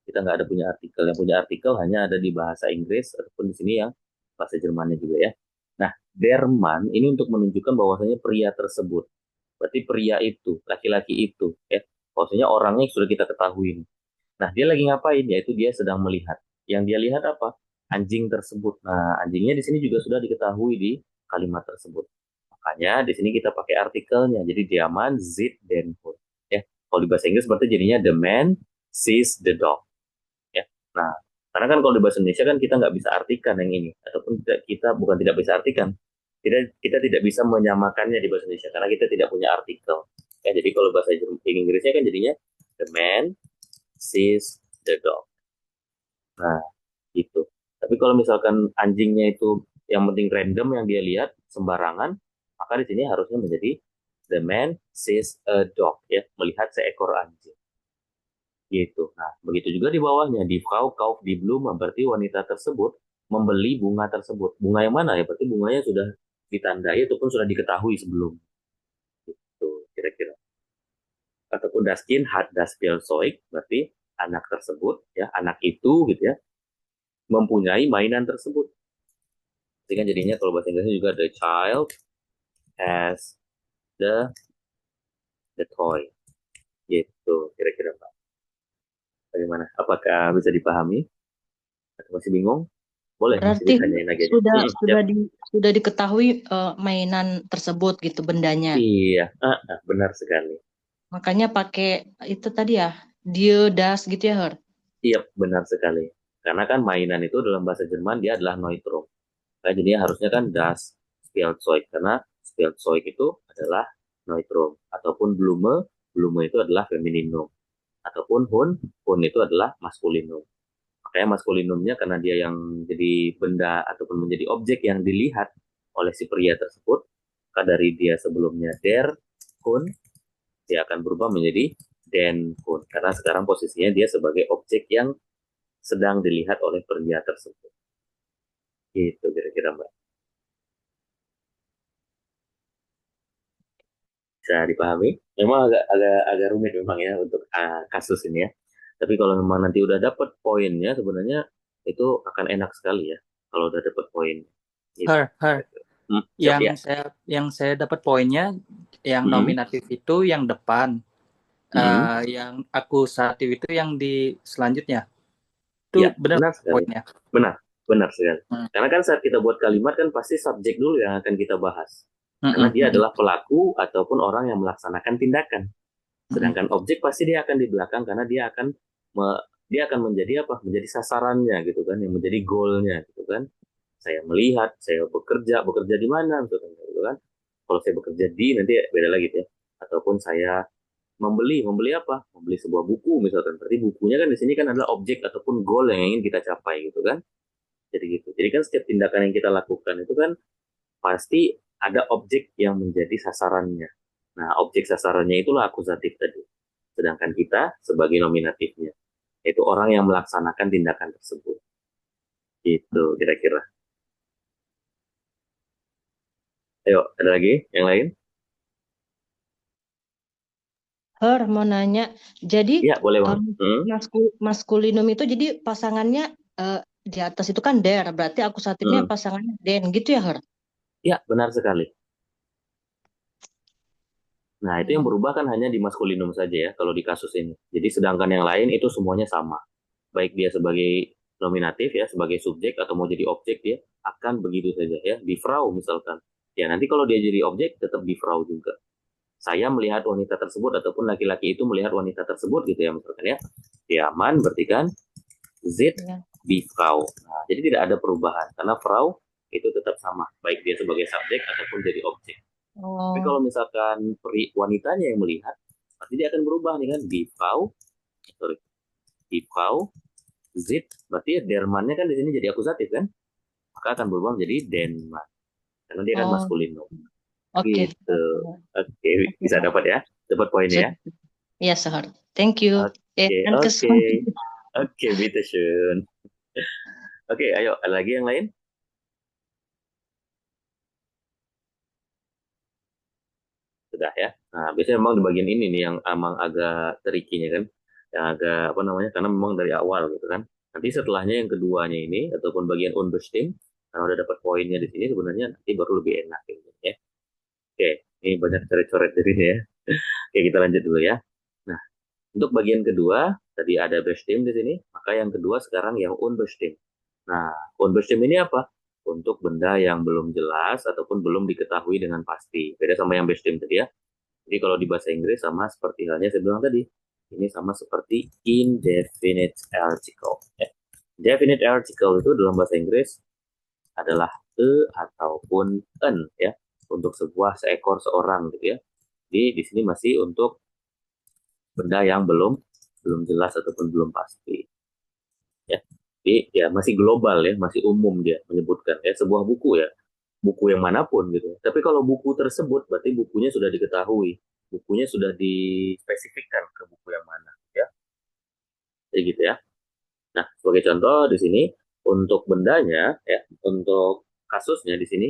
Kita nggak ada punya artikel. Yang punya artikel hanya ada di bahasa Inggris, ataupun di sini yang bahasa Jermannya juga ya. Nah, der Mann ini untuk menunjukkan bahwasanya pria tersebut. Berarti pria itu, laki-laki itu, ya. Bahwasanya orangnya sudah kita ketahui. Nah, dia lagi ngapain? Yaitu dia sedang melihat. Yang dia lihat apa? Anjing tersebut. Nah, anjingnya di sini juga sudah diketahui di kalimat tersebut. Makanya di sini kita pakai artikelnya. Jadi der Mann sieht den Hund. Ya, kalau di bahasa Inggris berarti jadinya the man sees the dog. Ya, nah karena kan kalau di bahasa Indonesia kan kita nggak bisa artikan yang ini, ataupun kita bukan tidak bisa artikan, kita tidak bisa menyamakannya di bahasa Indonesia karena kita tidak punya artikel. Ya, jadi kalau bahasa Inggrisnya kan jadinya the man sees the dog. Nah, gitu. Tapi kalau misalkan anjingnya itu yang penting random yang dia lihat sembarangan, maka di sini harusnya menjadi the man sees a dog, ya, melihat seekor anjing. Gitu. Nah, begitu juga di bawahnya di Frau kauft die Blume, berarti wanita tersebut membeli bunga tersebut. Bunga yang mana ya? Berarti bunganya sudah ditandai ataupun sudah diketahui sebelum. Gitu, kira-kira. ataupun das Kind hat das Spielzeug, berarti anak tersebut, ya, anak itu gitu ya, mempunyai mainan tersebut. Jadi kan jadinya kalau bahasa Inggrisnya juga the child has the toy. Gitu kira-kira Pak. Bagaimana? Apakah bisa dipahami? Atau masih bingung? Boleh masih Berarti ditanyain lagi aja. sudah diketahui mainan tersebut gitu bendanya. Iya, benar sekali. Makanya pakai itu tadi ya, die, das gitu ya, Her? Iya, benar sekali. Karena kan mainan itu dalam bahasa Jerman dia adalah Neutrum. Nah, jadinya harusnya kan das Spielzeug, karena Spielzeug itu adalah Neutrum. Ataupun Blume, Blume itu adalah Femininum. Ataupun Hund itu adalah Maskulinum. Makanya maskulinumnya karena dia yang jadi benda ataupun menjadi objek yang dilihat oleh si pria tersebut, maka dari dia sebelumnya der Hund, dia akan berubah menjadi den Hund. Karena sekarang posisinya dia sebagai objek yang sedang dilihat oleh pria tersebut. Gitu kira-kira Mbak. Bisa dipahami? Memang agak rumit memang ya untuk kasus ini ya. Tapi kalau memang nanti udah dapat poinnya, sebenarnya itu akan enak sekali ya kalau udah dapat poin. Gitu. Yang saya dapat poinnya, yang nominatif itu yang depan, yang akusatif itu yang di selanjutnya. Itu ya, benar sekali. Poinnya. Benar sekali. Karena kan saat kita buat kalimat kan pasti subjek dulu yang akan kita bahas. Karena dia adalah pelaku ataupun orang yang melaksanakan tindakan. Sedangkan objek pasti dia akan di belakang karena dia akan menjadi apa? Menjadi sasarannya gitu kan, yang menjadi goalnya gitu kan. Saya melihat, saya bekerja di mana gitu kan. Kalau saya bekerja di, nanti beda lagi ya. Ataupun saya membeli apa? Membeli sebuah buku misalkan. Berarti bukunya kan di sini kan adalah objek ataupun goal yang ingin kita capai gitu kan. Jadi gitu. Jadi kan setiap tindakan yang kita lakukan itu kan pasti ada objek yang menjadi sasarannya. Nah, objek sasarannya itulah akusatif tadi. Sedangkan kita sebagai nominatifnya, yaitu orang yang melaksanakan tindakan tersebut. Gitu kira-kira. Ayo, ada lagi yang lain? Her, mau nanya. Jadi, ya, boleh, maskulinum itu jadi pasangannya di atas itu kan der, berarti akusatifnya pasangannya den, gitu ya, Her? Ya, benar sekali. Nah, itu yang berubah kan hanya di maskulinum saja ya, kalau di kasus ini. Jadi, sedangkan yang lain itu semuanya sama. Baik dia sebagai nominatif ya, sebagai subjek atau mau jadi objek dia akan begitu saja ya. Di Frau misalkan. Ya, nanti kalau dia jadi objek, tetap di Frau juga. Saya melihat wanita tersebut ataupun laki-laki itu melihat wanita tersebut gitu ya, misalkan ya. Dia aman, berarti kan Zit di Frau. Nah, jadi tidak ada perubahan karena Frau itu tetap sama, baik dia sebagai subjek ataupun jadi objek. Tapi kalau misalkan wanitanya yang melihat, pasti dia akan berubah nih kan, di Frau, Zit, berarti dermannya kan di sini jadi akusatif kan, maka akan berubah menjadi denman karena dia kan maskulinum. Gitu. Oke, bisa dapat ya, dapat poinnya ya. Iya, Sahar. Thank you. Oke, bitteschön. Oke, ayo, ada lagi yang lain? Sudah ya. Nah, biasanya memang di bagian ini nih yang emang agak tricky-nya kan, yang agak apa namanya, karena memang dari awal gitu kan. Nanti setelahnya yang keduanya ini ataupun bagian unbestimmt, karena udah dapat poinnya di sini sebenarnya nanti baru lebih enak gitu ya. Oke, ini banyak coret-coret dari ini ya. Oke, kita lanjut dulu ya. Nah, untuk bagian kedua tadi ada bestimmt di sini, maka yang kedua sekarang yang unbestimmt. Nah, unbestimmt ini apa? Untuk benda yang belum jelas ataupun belum diketahui dengan pasti. Beda sama yang bestimmt tadi ya. Jadi kalau di bahasa Inggris sama seperti halnya saya bilang tadi. Ini sama seperti indefinite article. Ya. Definite article itu dalam bahasa Inggris adalah ataupun an ya, untuk seekor seorang gitu ya. Jadi di sini masih untuk benda yang belum jelas ataupun belum pasti. Ya. Jadi ya masih global ya, masih umum dia menyebutkan ya, sebuah buku ya. Buku yang manapun gitu. Tapi kalau buku tersebut berarti bukunya sudah diketahui. Bukunya sudah dispesifikkan ke buku yang mana ya. Jadi gitu ya. Nah, sebagai contoh di sini untuk bendanya ya, untuk kasusnya di sini,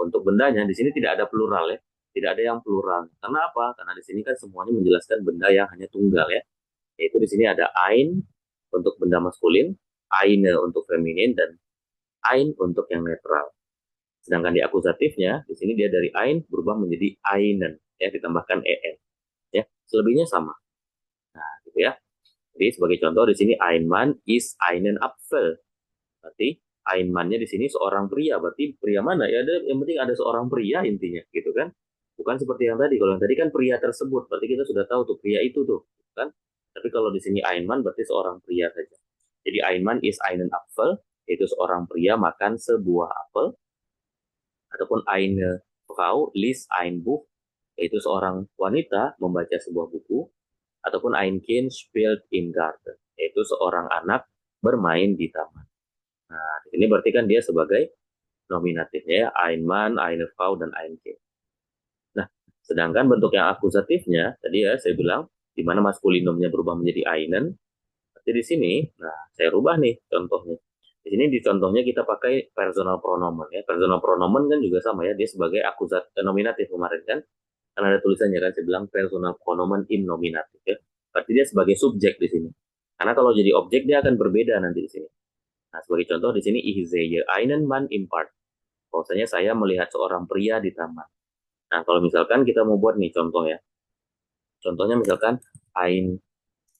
untuk bendanya di sini tidak ada plural ya. Tidak ada yang plural. Karena apa? Karena di sini kan semuanya menjelaskan benda yang hanya tunggal ya. Yaitu di sini ada ein untuk benda maskulin, eine untuk feminin, dan ein untuk yang netral. Sedangkan di akusatifnya, di sini dia dari ein berubah menjadi einen, ya, ditambahkan en. Ya, selebihnya sama. Nah, gitu ya. Jadi sebagai contoh di sini ein Mann ist einen Apfel. Berarti ein Mann-nya di sini seorang pria. Berarti pria mana? Ya, yang penting ada seorang pria intinya, gitu kan? Bukan seperti yang tadi. Kalau yang tadi kan pria tersebut, berarti kita sudah tahu tuh pria itu tuh, kan? Tapi kalau di sini ein Mann berarti seorang pria saja. Jadi ein Mann ist einen Apfel, yaitu seorang pria makan sebuah apel. Ataupun eine Frau liest ein Buch, yaitu seorang wanita membaca sebuah buku. Ataupun ein Kind spielt im Garten, yaitu seorang anak bermain di taman. Nah, ini berarti kan dia sebagai nominatifnya ya, ein Mann, eine Frau, dan ein Kind. Nah, sedangkan bentuk yang akusatifnya, tadi ya saya bilang, di mana maskulinumnya berubah menjadi einen. Berarti di sini, nah saya rubah nih contohnya. Di sini di contohnya kita pakai personal pronomen ya. Personal pronomen kan juga sama ya, dia sebagai nominatif kemarin kan. Karena ada tulisannya kan, saya bilang personal pronomen in nominatif ya. Berarti dia sebagai subjek di sini. Karena kalau jadi objek dia akan berbeda nanti di sini. Nah, sebagai contoh di sini ich sehe einen Mann im Park. Bahwasanya saya melihat seorang pria di taman. Nah, kalau misalkan kita mau buat nih contoh ya. Contohnya misalkan ein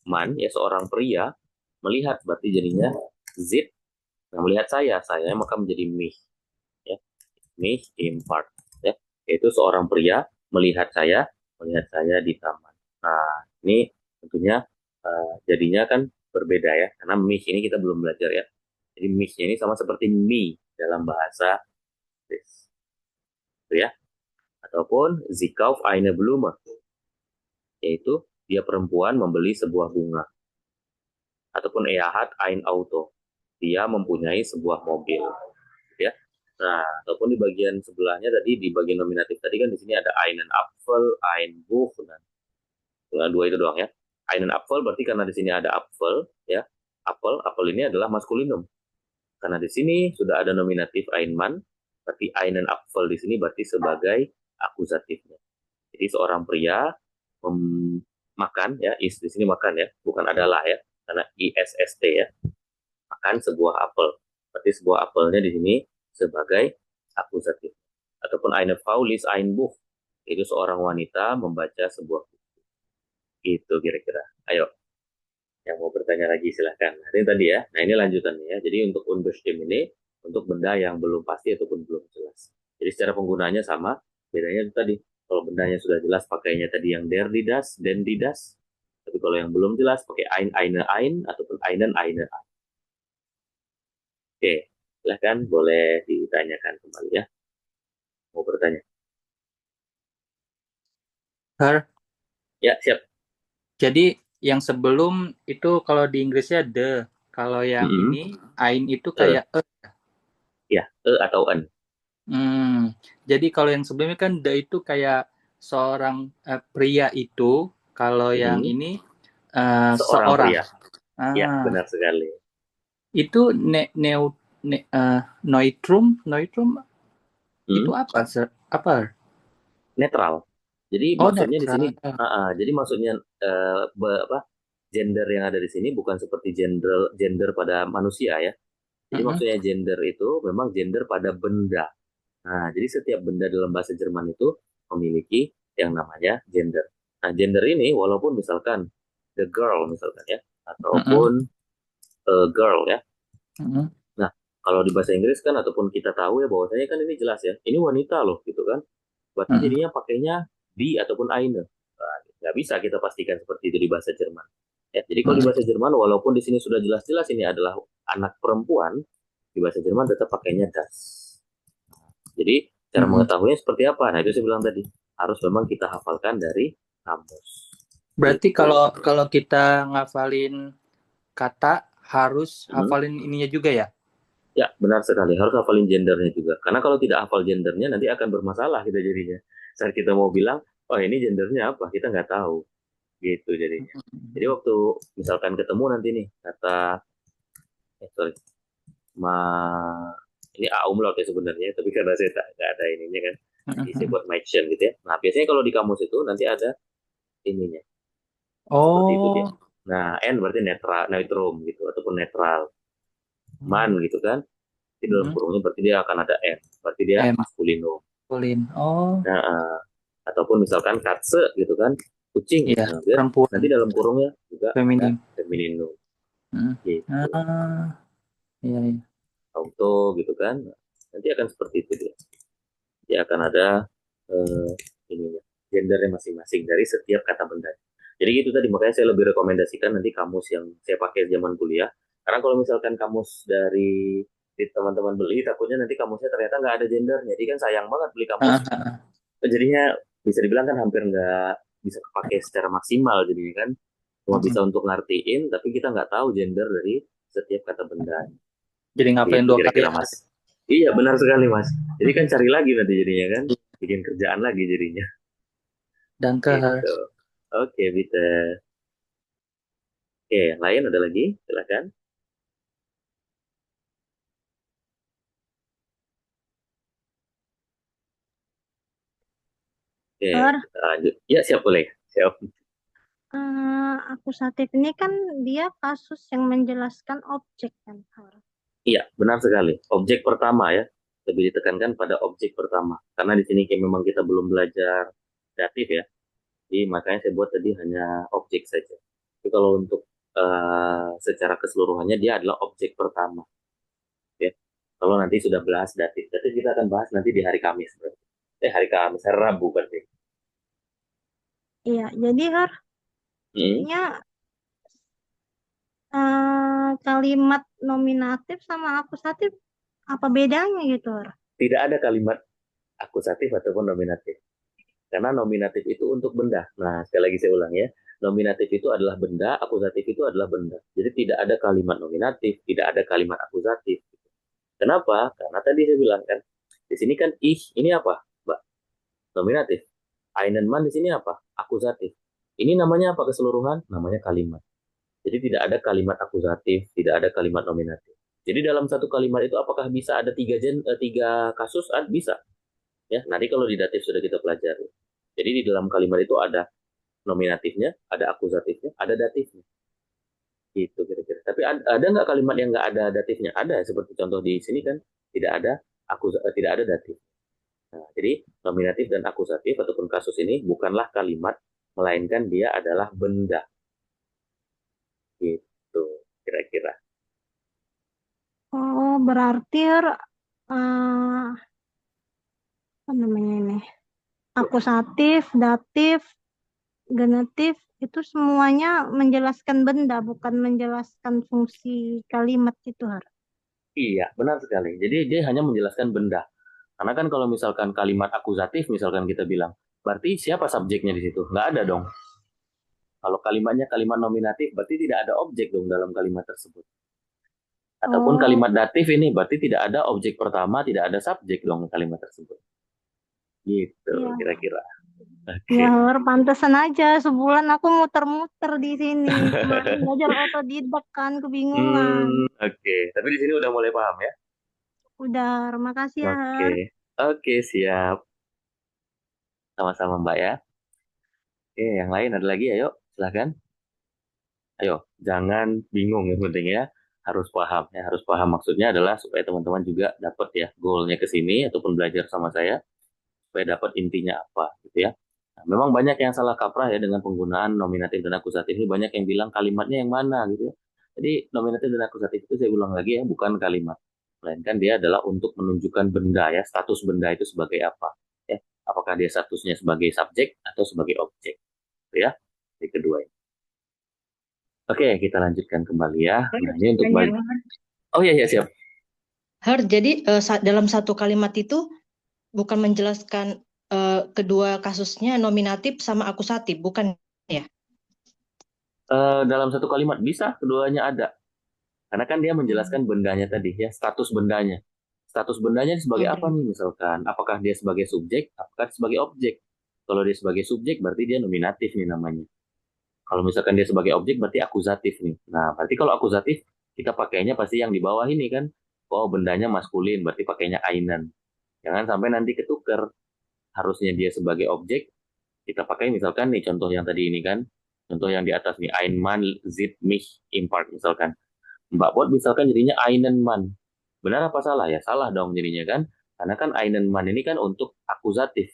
Mann ya, seorang pria melihat, berarti jadinya sieht. Nah, melihat saya maka menjadi mich ya. Mich im Park ya. Yaitu seorang pria melihat saya di taman. Nah, ini tentunya jadinya kan berbeda ya, karena mich ini kita belum belajar ya. Jadi mich ini sama seperti me dalam bahasa Inggris, gitu ya. Ataupun sie kauft eine Blume, yaitu dia perempuan membeli sebuah bunga. Ataupun er hat ein Auto, dia mempunyai sebuah mobil, gitu ya. Nah, ataupun di bagian sebelahnya tadi, di bagian nominatif tadi kan di sini ada einen Apfel, ein Buch, dan dua itu doang ya. Einen Apfel berarti karena di sini ada apfel ya. Apel ini adalah maskulinum. Karena di sini sudah ada nominatif ein Mann, berarti einen Apfel di sini berarti sebagai akusatifnya. Jadi seorang pria makan ya, is di sini makan ya, bukan adalah ya, karena ISST ya. Makan sebuah apel. Berarti sebuah apelnya di sini sebagai akusatif. Ataupun eine Frau liest ein Buch, itu seorang wanita membaca sebuah buku. Itu kira-kira. Ayo, yang mau bertanya lagi silahkan. Nah, ini tadi ya. Nah, ini lanjutannya ya. Jadi untuk unbestimmt ini untuk benda yang belum pasti ataupun belum jelas. Jadi secara penggunaannya sama. Bedanya itu tadi. Kalau bendanya sudah jelas pakainya tadi yang der, die, das, den, die, das. Tapi kalau yang belum jelas pakai ein, eine, ein ataupun einen, eine, ein. Oke. Silahkan, boleh ditanyakan kembali ya. Mau bertanya? Sir, Ya, siap. jadi yang sebelum itu kalau di Inggrisnya the, kalau yang ini ein itu kayak Ya, atau en. Jadi kalau yang sebelumnya kan the itu kayak seorang pria itu, kalau yang ini seorang pria. Ya, benar sekali. Itu neutrum itu apa? Apa? Netral. Jadi maksudnya di sini, jadi maksudnya gender yang ada di sini bukan seperti gender pada manusia ya. Jadi maksudnya gender itu memang gender pada benda. Nah, jadi setiap benda dalam bahasa Jerman itu memiliki yang namanya gender. Nah, gender ini walaupun misalkan the girl misalkan ya, ataupun girl ya. Nah, kalau di bahasa Inggris kan ataupun kita tahu ya bahwasanya kan ini jelas ya, ini wanita loh gitu kan. Berarti jadinya pakainya die ataupun eine. Nah, nggak bisa kita pastikan seperti itu di bahasa Jerman. Ya, jadi kalau di bahasa Jerman walaupun di sini sudah jelas-jelas ini adalah anak perempuan, di bahasa Jerman tetap pakainya das. Jadi cara mengetahuinya seperti apa? Nah, itu saya bilang tadi, harus memang kita hafalkan dari kamus. Berarti kalau kita ngafalin kata harus hafalin ininya juga ya? Ya, benar sekali. Harus hafalin gendernya juga. Karena kalau tidak hafal gendernya, nanti akan bermasalah kita jadinya. Saat kita mau bilang, oh ini gendernya apa? Kita nggak tahu. Gitu jadinya. Jadi waktu misalkan ketemu nanti nih, kata, ini umlaut ya sebenarnya, tapi karena saya nggak ada ininya kan. Diisi buat mention gitu ya. Nah, biasanya kalau di kamus itu nanti ada ininya. Seperti itu dia. Nah, N berarti netral, neutrum gitu ataupun netral. Man gitu kan. Di dalam kurungnya berarti dia akan ada N. Berarti dia maskulinum. Maskulin. Oh. Nah, ataupun misalkan katse gitu kan. Kucing. Iya, Nah, dia perempuan. nanti dalam kurungnya juga Feminim. ada femininum. Gitu. Iya, iya. Auto gitu kan. Nanti akan seperti itu dia. Dia akan ada ininya, gendernya masing-masing dari setiap kata benda. Jadi gitu tadi, makanya saya lebih rekomendasikan nanti kamus yang saya pakai zaman kuliah. Karena kalau misalkan kamus dari teman-teman beli, takutnya nanti kamusnya ternyata nggak ada gendernya. Jadi kan sayang banget beli kamus. Jadinya bisa dibilang kan hampir nggak bisa kepake secara maksimal jadinya kan. Cuma bisa untuk ngertiin, tapi kita nggak tahu gender dari setiap kata benda. Jadi ngapain Gitu, dua kali? kira-kira Mas? Iya, benar sekali Mas. Jadi kan cari lagi nanti jadinya kan. Bikin kerjaan lagi jadinya. Danke. Gitu. Oke, bisa. Oke, yang lain ada lagi? Silakan. Oke, kita lanjut. Ya, siap boleh. Siap. Akusatif ini kan dia kasus yang menjelaskan objek kan. Iya, benar sekali. Objek pertama ya. Lebih ditekankan pada objek pertama. Karena di sini memang kita belum belajar datif ya. Jadi makanya saya buat tadi hanya objek saja. Tapi kalau untuk secara keseluruhannya dia adalah objek pertama. Ya. Kalau nanti sudah bahas datif. Datif kita akan bahas nanti di hari Kamis. Hari Kamis, hari Rabu berarti. Iya, jadi artinya kalimat nominatif sama akusatif apa bedanya gitu? Tidak ada kalimat akusatif ataupun nominatif. Karena nominatif itu untuk benda. Nah, sekali lagi saya ulang ya. Nominatif itu adalah benda, akusatif itu adalah benda. Jadi tidak ada kalimat nominatif, tidak ada kalimat akusatif. Kenapa? Karena tadi saya bilang kan, di sini kan ini apa, Mbak? Nominatif. Einen Mann di sini apa? Akusatif. Ini namanya apa keseluruhan? Namanya kalimat. Jadi tidak ada kalimat akusatif, tidak ada kalimat nominatif. Jadi dalam satu kalimat itu apakah bisa ada tiga kasus? Bisa. Ya, nanti kalau di datif sudah kita pelajari. Jadi di dalam kalimat itu ada nominatifnya, ada akusatifnya, ada datifnya. Gitu kira-kira. Tapi ada nggak kalimat yang nggak ada datifnya? Ada, seperti contoh di sini kan tidak ada tidak ada datif. Nah, jadi nominatif dan akusatif ataupun kasus ini bukanlah kalimat, melainkan dia adalah benda. Gitu kira-kira. Oh, berarti apa namanya ini? Akusatif, datif, genetif itu semuanya menjelaskan benda, bukan menjelaskan fungsi kalimat itu, Iya, benar sekali. Jadi dia hanya menjelaskan benda. Karena kan kalau misalkan kalimat akusatif, misalkan kita bilang, berarti siapa subjeknya di situ? Nggak ada dong. Kalau kalimatnya kalimat nominatif, berarti tidak ada objek dong dalam kalimat tersebut. Ataupun kalimat datif ini, berarti tidak ada objek pertama, tidak ada subjek dong kalimat tersebut. Gitu, kira-kira. Ya, pantesan aja sebulan aku muter-muter di sini. Kemarin belajar otodidak kan, kebingungan. Oke, tapi di sini udah mulai paham ya? Udah, makasih ya. Oke, siap. Sama-sama Mbak ya. Oke, yang lain ada lagi, ayo, silahkan. Ayo, jangan bingung yang penting ya. Harus paham ya, harus paham maksudnya adalah supaya teman-teman juga dapat ya goalnya ke sini ataupun belajar sama saya supaya dapat intinya apa gitu ya. Nah, memang banyak yang salah kaprah ya dengan penggunaan nominatif dan akusatif ini, banyak yang bilang kalimatnya yang mana gitu ya. Jadi nominatif dan akusatif itu saya ulang lagi ya, bukan kalimat, melainkan dia adalah untuk menunjukkan benda ya, status benda itu sebagai apa ya. Apakah dia statusnya sebagai subjek atau sebagai objek gitu ya. Yang kedua ini. Oke, kita lanjutkan kembali ya. Nah, ini untuk oh iya siap. Jadi dalam satu kalimat itu bukan menjelaskan kedua kasusnya nominatif sama akusatif, bukan ya? Dalam satu kalimat bisa keduanya ada. Karena kan dia menjelaskan bendanya tadi ya, status bendanya. Status bendanya sebagai apa nih misalkan? Apakah dia sebagai subjek, apakah sebagai objek? Kalau dia sebagai subjek berarti dia nominatif nih namanya. Kalau misalkan dia sebagai objek berarti akusatif nih. Nah, berarti kalau akusatif kita pakainya pasti yang di bawah ini kan. Oh, bendanya maskulin berarti pakainya einen. Jangan sampai nanti ketuker. harusnya dia sebagai objek, kita pakai misalkan nih contoh yang tadi ini kan, contoh yang di atas nih, ein Mann sieht mich im Park misalkan. Mbak Bot misalkan jadinya einen Mann. Benar apa salah? Ya salah dong jadinya kan. Karena kan einen Mann ini kan untuk akusatif.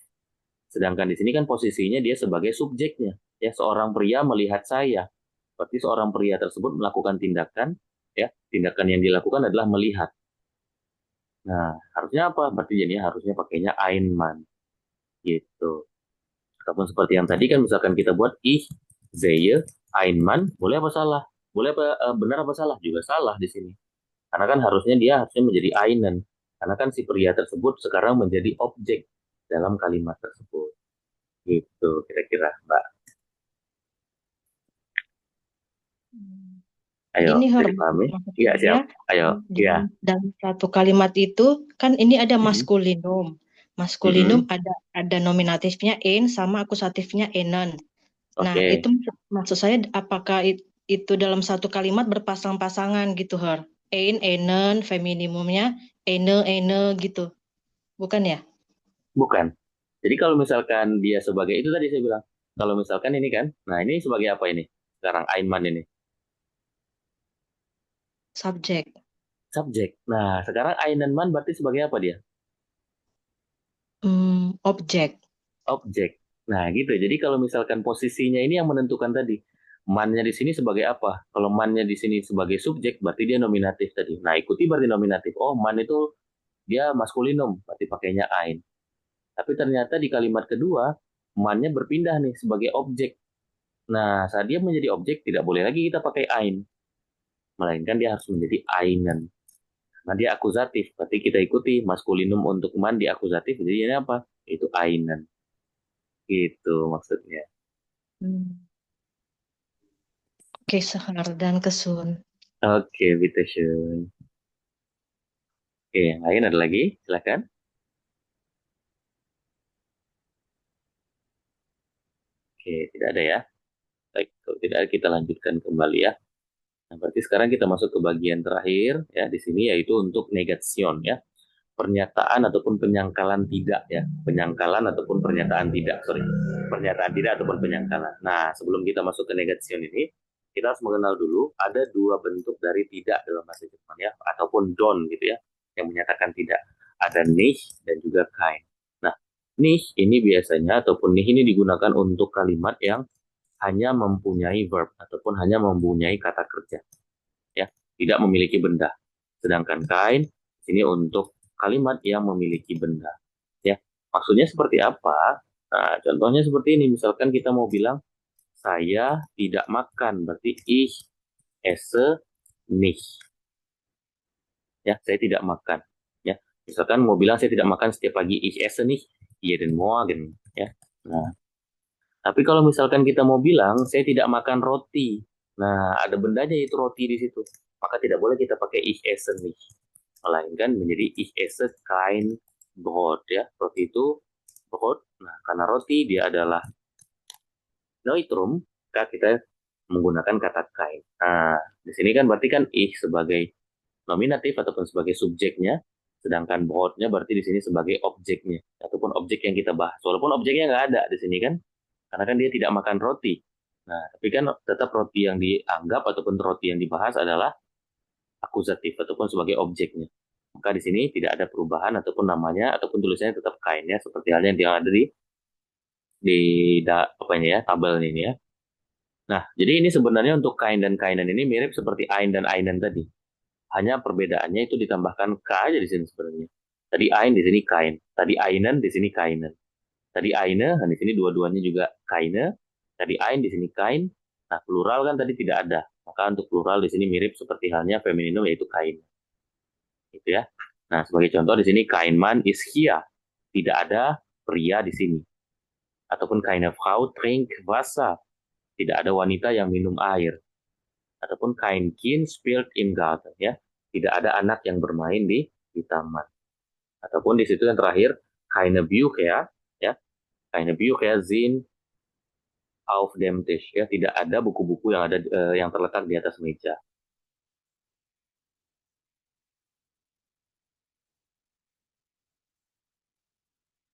Sedangkan di sini kan posisinya dia sebagai subjeknya. Ya, seorang pria melihat saya. Berarti seorang pria tersebut melakukan tindakan, ya, tindakan yang dilakukan adalah melihat. Nah, harusnya apa? Berarti jadinya harusnya pakainya ein Mann. Gitu. Ataupun seperti yang tadi kan misalkan kita buat ich sehe ein Mann, boleh apa salah? Boleh apa benar apa salah? Juga salah di sini. Karena kan harusnya dia harusnya menjadi einen. Karena kan si pria tersebut sekarang menjadi objek dalam kalimat tersebut. Gitu kira-kira, Mbak. Ayo, Ini jadi pahami? Iya, siap. Ayo, iya. Dalam satu kalimat itu kan ini ada maskulinum. Maskulinum ada nominatifnya ein sama akusatifnya einen. Nah, itu maksud saya apakah itu dalam satu kalimat berpasang-pasangan gitu, Her? Ein, einen, feminimumnya eine gitu. Bukan ya? Bukan. Jadi kalau misalkan dia sebagai itu tadi saya bilang, kalau misalkan ini kan, nah ini sebagai apa ini? Sekarang ein Mann ini. Subjek. Subjek. Nah, sekarang einen Mann berarti sebagai apa dia? Objek. Objek. Nah, gitu. Jadi kalau misalkan posisinya ini yang menentukan tadi. Man-nya di sini sebagai apa? Kalau man-nya di sini sebagai subjek, berarti dia nominatif tadi. Nah, ikuti berarti nominatif. Oh, man itu dia maskulinum, berarti pakainya ein. Tapi ternyata di kalimat kedua, man-nya berpindah nih sebagai objek. Nah, saat dia menjadi objek, tidak boleh lagi kita pakai ein. Melainkan dia harus menjadi einen. Nah, dia akusatif. Berarti kita ikuti maskulinum untuk man di akusatif. Jadi ini apa? Itu einen. Gitu maksudnya. Oke, Sahar dan Kesun. Oke, bitteschön. Oke, yang lain ada lagi? Silakan. Oke, tidak ada ya. Baik, kalau tidak ada kita lanjutkan kembali ya. Nah, berarti sekarang kita masuk ke bagian terakhir ya di sini yaitu untuk negation ya. Pernyataan ataupun penyangkalan tidak ya. Penyangkalan ataupun pernyataan tidak, sorry. Pernyataan tidak ataupun penyangkalan. Nah, sebelum kita masuk ke negation ini, kita harus mengenal dulu ada dua bentuk dari tidak dalam bahasa Jerman ya, ataupun don gitu ya, yang menyatakan tidak. Ada nicht dan juga kein. Nah, nicht ini biasanya ataupun nicht ini digunakan untuk kalimat yang hanya mempunyai verb ataupun hanya mempunyai kata kerja ya, tidak memiliki benda. Sedangkan kein ini untuk kalimat yang memiliki benda ya. Maksudnya seperti apa? Nah, contohnya seperti ini, misalkan kita mau bilang saya tidak makan, berarti ich esse nicht ya, saya tidak makan ya. Misalkan mau bilang saya tidak makan setiap pagi, ich esse nicht jeden Morgen ya. Nah, tapi kalau misalkan kita mau bilang saya tidak makan roti, nah ada bendanya itu roti di situ, maka tidak boleh kita pakai ich esse nicht, melainkan menjadi ich esse kein Brot ya. Roti itu Brot. Nah, karena roti dia adalah neutrum, maka kita menggunakan kata kein. Nah, di sini kan berarti kan ich sebagai nominatif ataupun sebagai subjeknya, sedangkan Brotnya berarti di sini sebagai objeknya ataupun objek yang kita bahas. Walaupun objeknya nggak ada di sini kan, karena kan dia tidak makan roti. Nah, tapi kan tetap roti yang dianggap ataupun roti yang dibahas adalah akusatif ataupun sebagai objeknya. Maka di sini tidak ada perubahan ataupun namanya ataupun tulisannya tetap kainnya seperti halnya yang ada di ya, tabel ini ya. Nah, jadi ini sebenarnya untuk kain dan kainan ini mirip seperti ein dan einen tadi. Hanya perbedaannya itu ditambahkan k aja di sini sebenarnya. Tadi ein di sini kain, tadi einen di sini kainen. Tadi eine, nah di sini dua-duanya juga kaine. Tadi ein di sini kain. Nah, plural kan tadi tidak ada. Maka untuk plural di sini mirip seperti halnya femininum yaitu kain. Gitu ya. Nah, sebagai contoh di sini kain man is here. Tidak ada pria di sini. Ataupun keine Frau trinkt Wasser. Tidak ada wanita yang minum air. Ataupun kein Kind spielt im Garten ya. Tidak ada anak yang bermain di taman. Ataupun di situ yang terakhir keine Bücher ya. Keine Bücher sind auf dem Tisch ya, tidak ada buku-buku yang ada yang terletak di atas meja.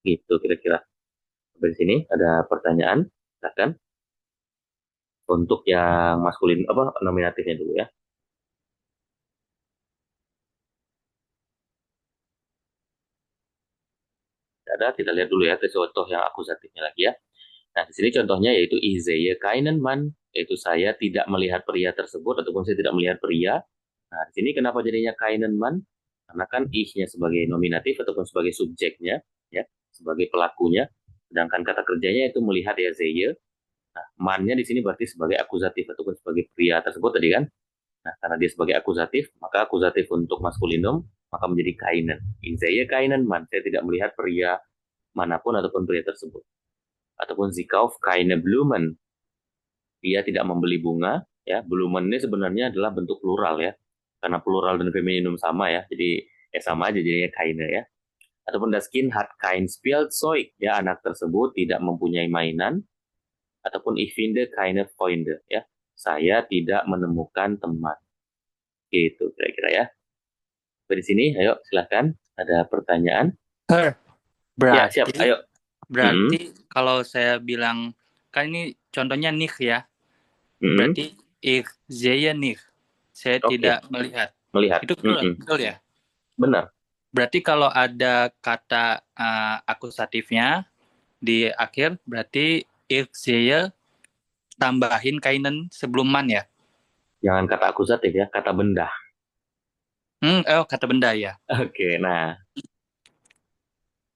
Gitu kira-kira. Sampai di sini ada pertanyaan, silakan. Untuk yang maskulin apa nominatifnya dulu ya. Ada, kita lihat dulu ya contoh yang akusatifnya lagi ya. Nah, di sini contohnya yaitu ich sehe keinen Mann, yaitu saya tidak melihat pria tersebut ataupun saya tidak melihat pria. Nah, di sini kenapa jadinya keinen Mann? Karena kan ich-nya sebagai nominatif ataupun sebagai subjeknya ya, sebagai pelakunya. Sedangkan kata kerjanya itu melihat ya sehe. Nah, man-nya di sini berarti sebagai akusatif ataupun sebagai pria tersebut tadi kan. Nah, karena dia sebagai akusatif, maka akusatif untuk maskulinum maka menjadi keinen. Ich sehe keinen Mann, saya tidak melihat pria manapun ataupun pria tersebut. Ataupun sie kauft keine Blumen. Dia tidak membeli bunga, ya. Blumen ini sebenarnya adalah bentuk plural ya. Karena plural dan femininum sama ya. Jadi sama aja jadinya keine ya. Ataupun das Kind hat kein Spielzeug, ya, anak tersebut tidak mempunyai mainan. Ataupun ich finde keine Freunde, ya. Saya tidak menemukan teman. Gitu kira-kira ya. Dari sini, ayo silakan. Ada pertanyaan? Berarti, ya, siap. Ayo. Berarti kalau saya bilang, kan ini contohnya nicht ya. Berarti ich sehe nicht. Saya tidak melihat. Itu betul ya? Benar. Berarti kalau ada kata akusatifnya di akhir, berarti ich sehe tambahin keinen sebelum man ya? Jangan kata akusatif ya, kata benda. Kata benda ya. Oke, nah.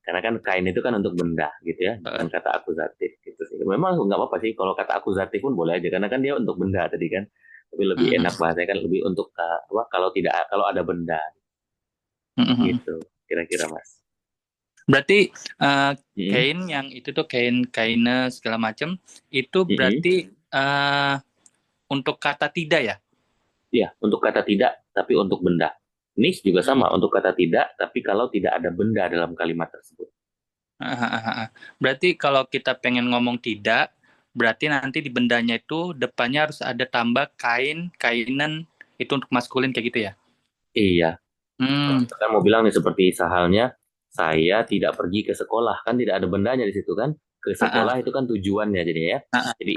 Karena kan kain itu kan untuk benda gitu ya, bukan kata akusatif gitu sih. Memang nggak apa-apa sih kalau kata akusatif pun boleh aja, karena kan dia untuk benda tadi kan. Tapi lebih enak bahasanya kan lebih untuk kalau ada benda. Gitu, kira-kira Mas. Berarti kain yang itu tuh kaine segala macam itu berarti untuk kata tidak ya? Iya, untuk kata tidak tapi untuk benda. Nis juga sama untuk kata tidak, tapi kalau tidak ada benda dalam kalimat tersebut. Berarti kalau kita pengen ngomong tidak, berarti nanti di bendanya itu depannya harus ada tambah kainen, itu untuk maskulin kayak gitu ya? Iya. Kan mau bilang nih seperti sehalnya, saya tidak pergi ke sekolah, kan tidak ada bendanya di situ kan? Ke sekolah itu kan tujuannya jadinya ya. Jadi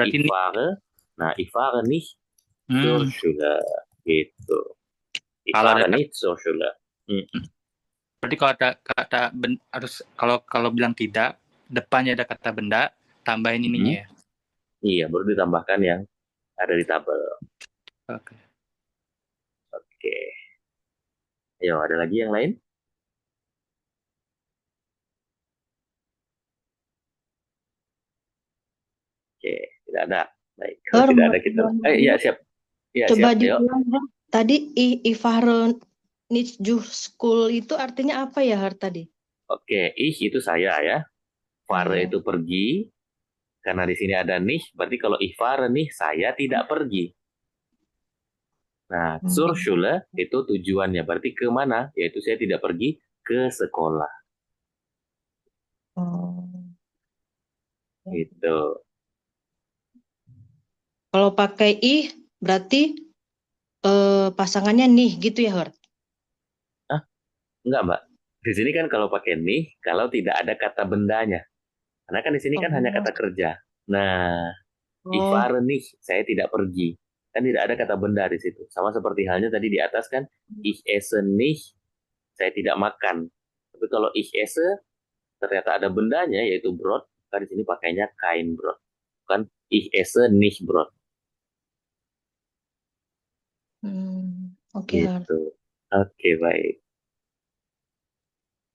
ich fahre nicht zur Schule gitu. Kalau nicht zur Schule. Berarti kalau ada kata harus kalau bilang tidak, depannya ada kata benda, tambahin ininya ya. Iya, baru ditambahkan yang ada di tabel. Oke. Ayo, ada lagi yang lain? Oke, tidak ada. Baik, kalau tidak ada kita. Iya, siap. Ya, coba siap, diulang. Tadi ich fahre nicht zur Schule itu artinya apa ya, Har tadi? Oke, ich itu saya ya. Fahre itu pergi. Karena di sini ada nicht, berarti kalau ich fahre nih saya tidak pergi. Nah, zur Schule itu tujuannya, berarti ke mana? Yaitu saya tidak pergi ke sekolah. Gitu. Kalau pakai ih berarti pasangannya nih gitu ya, Har? Enggak, Mbak. Di sini kan kalau pakai nih, kalau tidak ada kata bendanya. Karena kan di sini kan hanya kata kerja. Nah, ich fahre nih, saya tidak pergi. Kan tidak ada kata benda di situ. Sama seperti halnya tadi di atas kan, ich esse nicht, saya tidak makan. Tapi kalau ich esse, ternyata ada bendanya, yaitu Brot, kan di sini pakainya kein Brot. Kan ich esse nicht Brot. Oke, gitu. Oke, baik.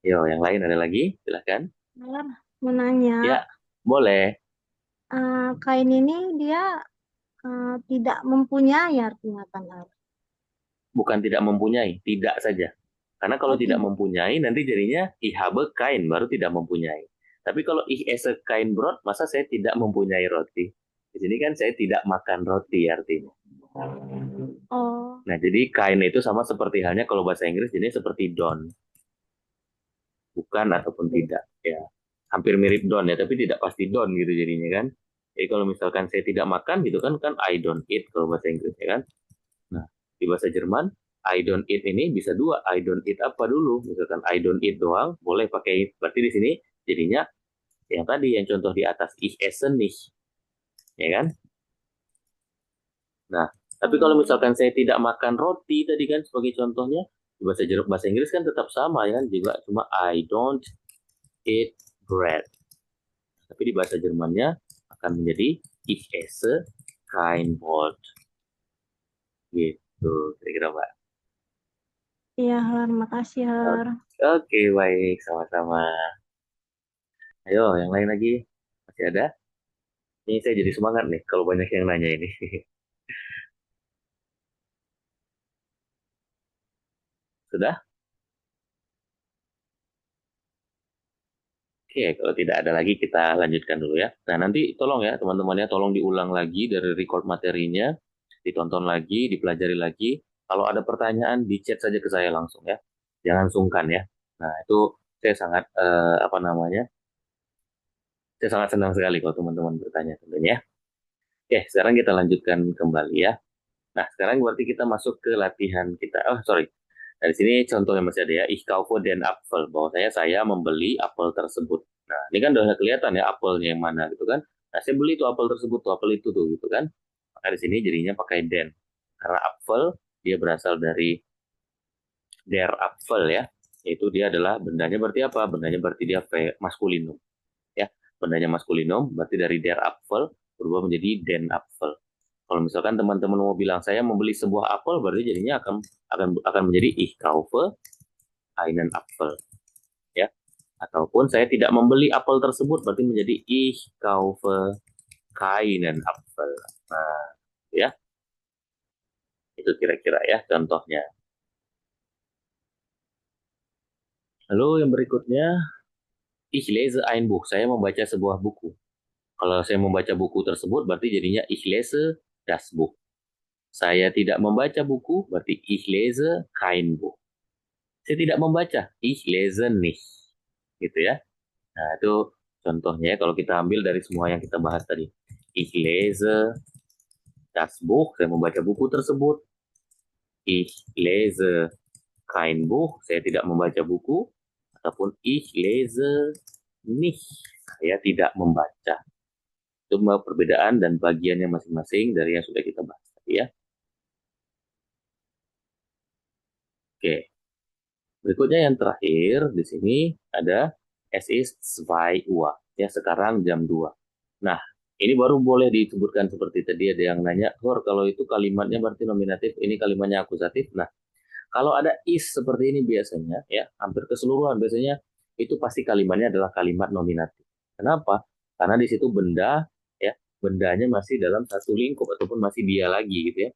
Yo, yang lain ada lagi? Silahkan. Mau nanya. Ya, boleh. Kain ini dia tidak mempunyai artinya kan? Bukan tidak mempunyai, tidak saja. Karena kalau tidak mempunyai, nanti jadinya ich habe kein, baru tidak mempunyai. Tapi kalau ich esse kein Brot, masa saya tidak mempunyai roti? Di sini kan saya tidak makan roti artinya. Nah, jadi kein itu sama seperti halnya kalau bahasa Inggris, jadi seperti don't. Bukan ataupun tidak, ya. Hampir mirip don't ya, tapi tidak pasti don't gitu jadinya kan. Jadi kalau misalkan saya tidak makan gitu kan I don't eat kalau bahasa Inggris ya kan. Nah, di bahasa Jerman I don't eat ini bisa dua, I don't eat apa dulu. Misalkan I don't eat doang, boleh pakai, berarti di sini jadinya Yang tadi, yang contoh di atas, ich esse nicht. Ya kan? Nah, tapi kalau misalkan saya tidak makan roti tadi kan sebagai contohnya, di bahasa Inggris kan tetap sama ya kan, juga cuma I don't eat bread. Tapi di bahasa Jermannya akan menjadi ich esse kein Brot. Gitu, kira-kira Mbak. Iya, Har. Makasih, Har. Oke, baik. Sama-sama. Ayo, yang lain lagi. Masih ada? Ini saya jadi semangat nih kalau banyak yang nanya ini. Sudah? Oke, kalau tidak ada lagi kita lanjutkan dulu ya. Nah, nanti tolong ya teman-temannya, tolong diulang lagi dari record materinya, ditonton lagi, dipelajari lagi. Kalau ada pertanyaan, di chat saja ke saya langsung ya. Jangan sungkan ya. Nah, itu saya sangat, apa namanya, saya sangat senang sekali kalau teman-teman bertanya tentunya. Oke, sekarang kita lanjutkan kembali ya. Nah, sekarang berarti kita masuk ke latihan kita. Oh, sorry. Dari sini contohnya masih ada ya. Ich kaufe den Apfel. Bahwasanya saya membeli apel tersebut. Nah, ini kan udah kelihatan ya apelnya yang mana gitu kan. Nah, saya beli tuh apel tersebut, tuh apel itu tuh gitu kan. Maka di sini jadinya pakai den. Karena Apfel dia berasal dari der Apfel ya. Yaitu dia adalah bendanya berarti apa? Bendanya berarti dia maskulinum. Ya, bendanya maskulinum berarti dari der Apfel berubah menjadi den Apfel. Kalau misalkan teman-teman mau bilang saya membeli sebuah apel, berarti jadinya akan menjadi ich kaufe einen Apfel, ya. Ataupun saya tidak membeli apel tersebut, berarti menjadi ich kaufe keinen Apfel. Nah, ya, itu kira-kira ya contohnya. Lalu yang berikutnya, ich lese ein Buch. Saya membaca sebuah buku. Kalau saya membaca buku tersebut, berarti jadinya ich lese das Buch. Saya tidak membaca buku, berarti ich lese kein Buch. Saya tidak membaca, ich lese nicht. Gitu ya. Nah, itu contohnya kalau kita ambil dari semua yang kita bahas tadi. Ich lese das Buch, saya membaca buku tersebut. Ich lese kein Buch, saya tidak membaca buku. Ataupun ich lese nicht, saya tidak membaca. Itu perbedaan dan bagiannya masing-masing dari yang sudah kita bahas tadi ya. Oke. Berikutnya yang terakhir di sini ada es ist 2 Uhr. Ya, sekarang jam 2. Nah, ini baru boleh disebutkan seperti tadi ada yang nanya, Hor, kalau itu kalimatnya berarti nominatif, ini kalimatnya akusatif. Nah, kalau ada is seperti ini biasanya, ya, hampir keseluruhan biasanya itu pasti kalimatnya adalah kalimat nominatif. Kenapa? Karena di situ benda, ya, bendanya masih dalam satu lingkup ataupun masih dia lagi gitu ya.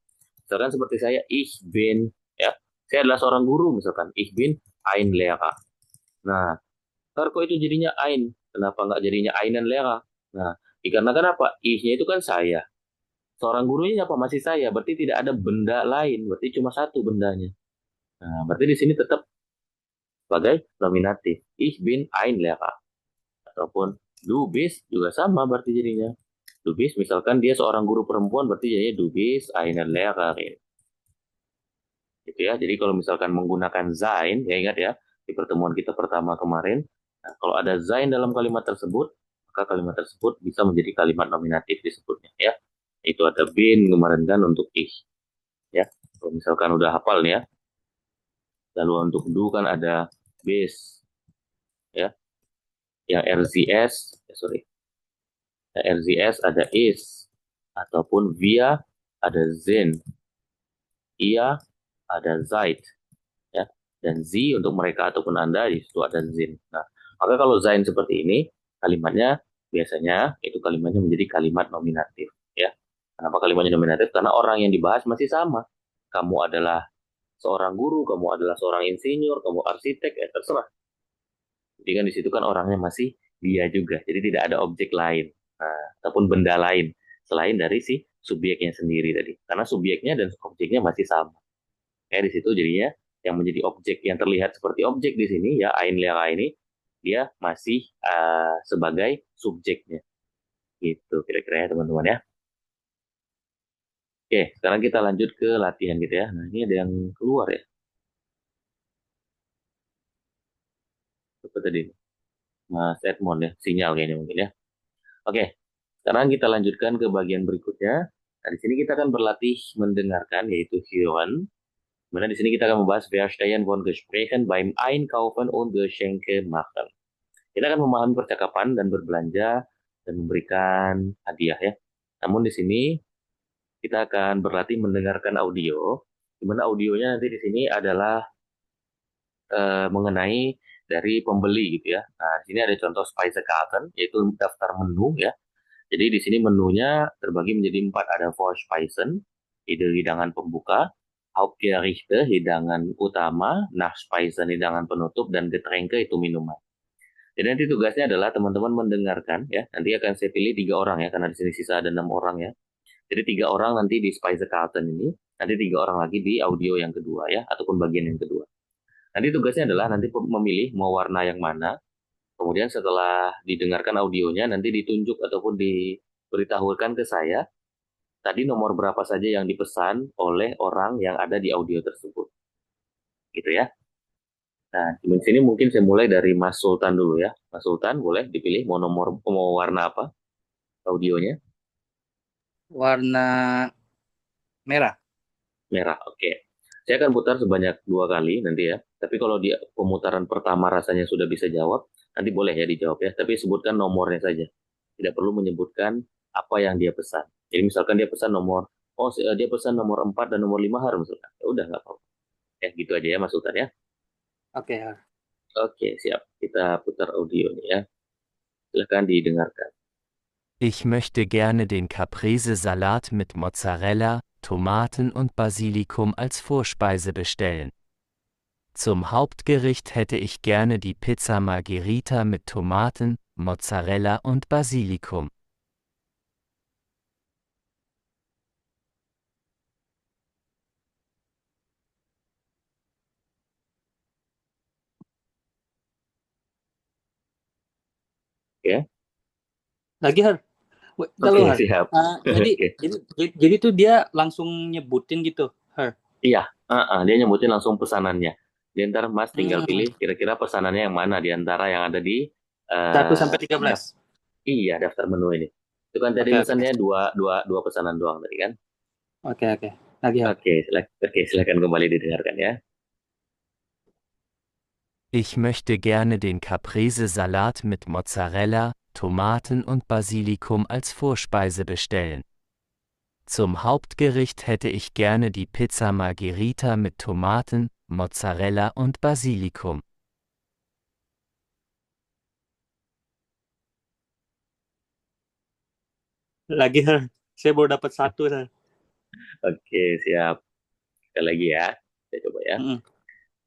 Misalkan seperti saya, ich bin, ya, saya adalah seorang guru misalkan, ich bin ein Lehrer. Nah, kok itu jadinya ein? Kenapa nggak jadinya einen Lehrer? Nah, dikarenakan apa? Ich-nya itu kan saya. Seorang gurunya apa? Masih saya. Berarti tidak ada benda lain. Berarti cuma satu bendanya. Nah, berarti di sini tetap sebagai nominatif. Ich bin ein Lehrer. Ataupun du bist juga sama berarti jadinya. Du bist misalkan dia seorang guru perempuan berarti jadinya du bist eine Lehrerin. Gitu ya. Jadi kalau misalkan menggunakan sein, ya ingat ya, di pertemuan kita pertama kemarin, nah, kalau ada sein dalam kalimat tersebut, maka kalimat tersebut bisa menjadi kalimat nominatif disebutnya ya. Itu ada bin kemarin kan untuk ich. Ya. Kalau misalkan udah hafal nih ya. Lalu untuk do kan ada base. Ya. Yang RZS, sorry. Yang RZS ada is ataupun via ada zen. Ia ada Zeit, ya, dan Z untuk mereka ataupun Anda di situ ada Zin. Nah, maka kalau Zain seperti ini, kalimatnya biasanya itu kalimatnya menjadi kalimat nominatif, ya. Kenapa kalimatnya nominatif? Karena orang yang dibahas masih sama. Kamu adalah seorang guru, kamu adalah seorang insinyur, kamu arsitek, ya terserah. Jadi kan di situ kan orangnya masih dia juga. Jadi tidak ada objek lain, nah, ataupun benda lain selain dari si subjeknya sendiri tadi. Karena subjeknya dan objeknya masih sama. Di situ jadinya yang menjadi objek yang terlihat seperti objek di sini ya Ain Lera ini dia masih sebagai subjeknya gitu kira-kira ya teman-teman ya. Oke, sekarang kita lanjut ke latihan gitu ya. Nah, ini ada yang keluar ya. Apa tadi? Mas Edmond ya, sinyal kayaknya mungkin ya. Oke, sekarang kita lanjutkan ke bagian berikutnya. Nah, di sini kita akan berlatih mendengarkan, yaitu hören. Mana di sini kita akan membahas Verstehen von Gesprächen beim Einkaufen und Geschenke machen. Kita akan memahami percakapan dan berbelanja dan memberikan hadiah ya. Namun di sini kita akan berlatih mendengarkan audio, di mana audionya nanti di sini adalah mengenai dari pembeli gitu ya. Nah, di sini ada contoh Speisekarten, yaitu daftar menu ya. Jadi di sini menunya terbagi menjadi 4, ada Vorspeisen, hidangan pembuka, Hauptgerichte, hidangan utama, Nachspeisen, hidangan penutup, dan Getränke itu minuman. Jadi nanti tugasnya adalah teman-teman mendengarkan ya. Nanti akan saya pilih 3 orang ya, karena di sini sisa ada 6 orang ya. Jadi 3 orang nanti di Speisekarten ini, nanti 3 orang lagi di audio yang kedua ya, ataupun bagian yang kedua. Nanti tugasnya adalah nanti memilih mau warna yang mana. Kemudian setelah didengarkan audionya, nanti ditunjuk ataupun diberitahukan ke saya, tadi nomor berapa saja yang dipesan oleh orang yang ada di audio tersebut. Gitu ya. Nah, di sini mungkin saya mulai dari Mas Sultan dulu ya. Mas Sultan, boleh dipilih mau warna apa audionya? Warna merah. Merah, oke. Saya akan putar sebanyak 2 kali nanti ya. Tapi kalau di pemutaran pertama rasanya sudah bisa jawab, nanti boleh ya dijawab ya. Tapi sebutkan nomornya saja. Tidak perlu menyebutkan apa yang dia pesan. Jadi misalkan dia pesan dia pesan nomor 4 dan nomor 5 harus misalkan. Ya udah nggak apa-apa. Ya gitu aja ya Mas Sultan ya. Oke. Oke, siap. Kita putar audio nih ya. Silahkan didengarkan. Ich möchte gerne den Caprese-Salat mit Mozzarella, Tomaten und Basilikum als Vorspeise bestellen. Zum Hauptgericht hätte ich gerne die Pizza Margherita mit Tomaten, Mozzarella und Basilikum. Ya. Lagi Har. Oke, siap. Jadi tuh dia langsung nyebutin gitu, Har. Iya, dia nyebutin langsung pesanannya. Di antara Mas tinggal pilih kira-kira pesanannya yang mana di antara yang ada di 1 sampai 13. Iya, daftar menu ini. Itu kan tadi pesannya dua pesanan doang tadi kan? Oke. Lagi Har. Oke, silakan kembali didengarkan ya. Ich möchte gerne den Caprese-Salat mit Mozzarella, Tomaten und Basilikum als Vorspeise bestellen. Zum Hauptgericht hätte ich gerne die Pizza Margherita mit Tomaten, Mozzarella und Basilikum. Lagi Har. Saya baru dapat 1 Har. Oke, siap. Sekali lagi ya. Saya coba ya.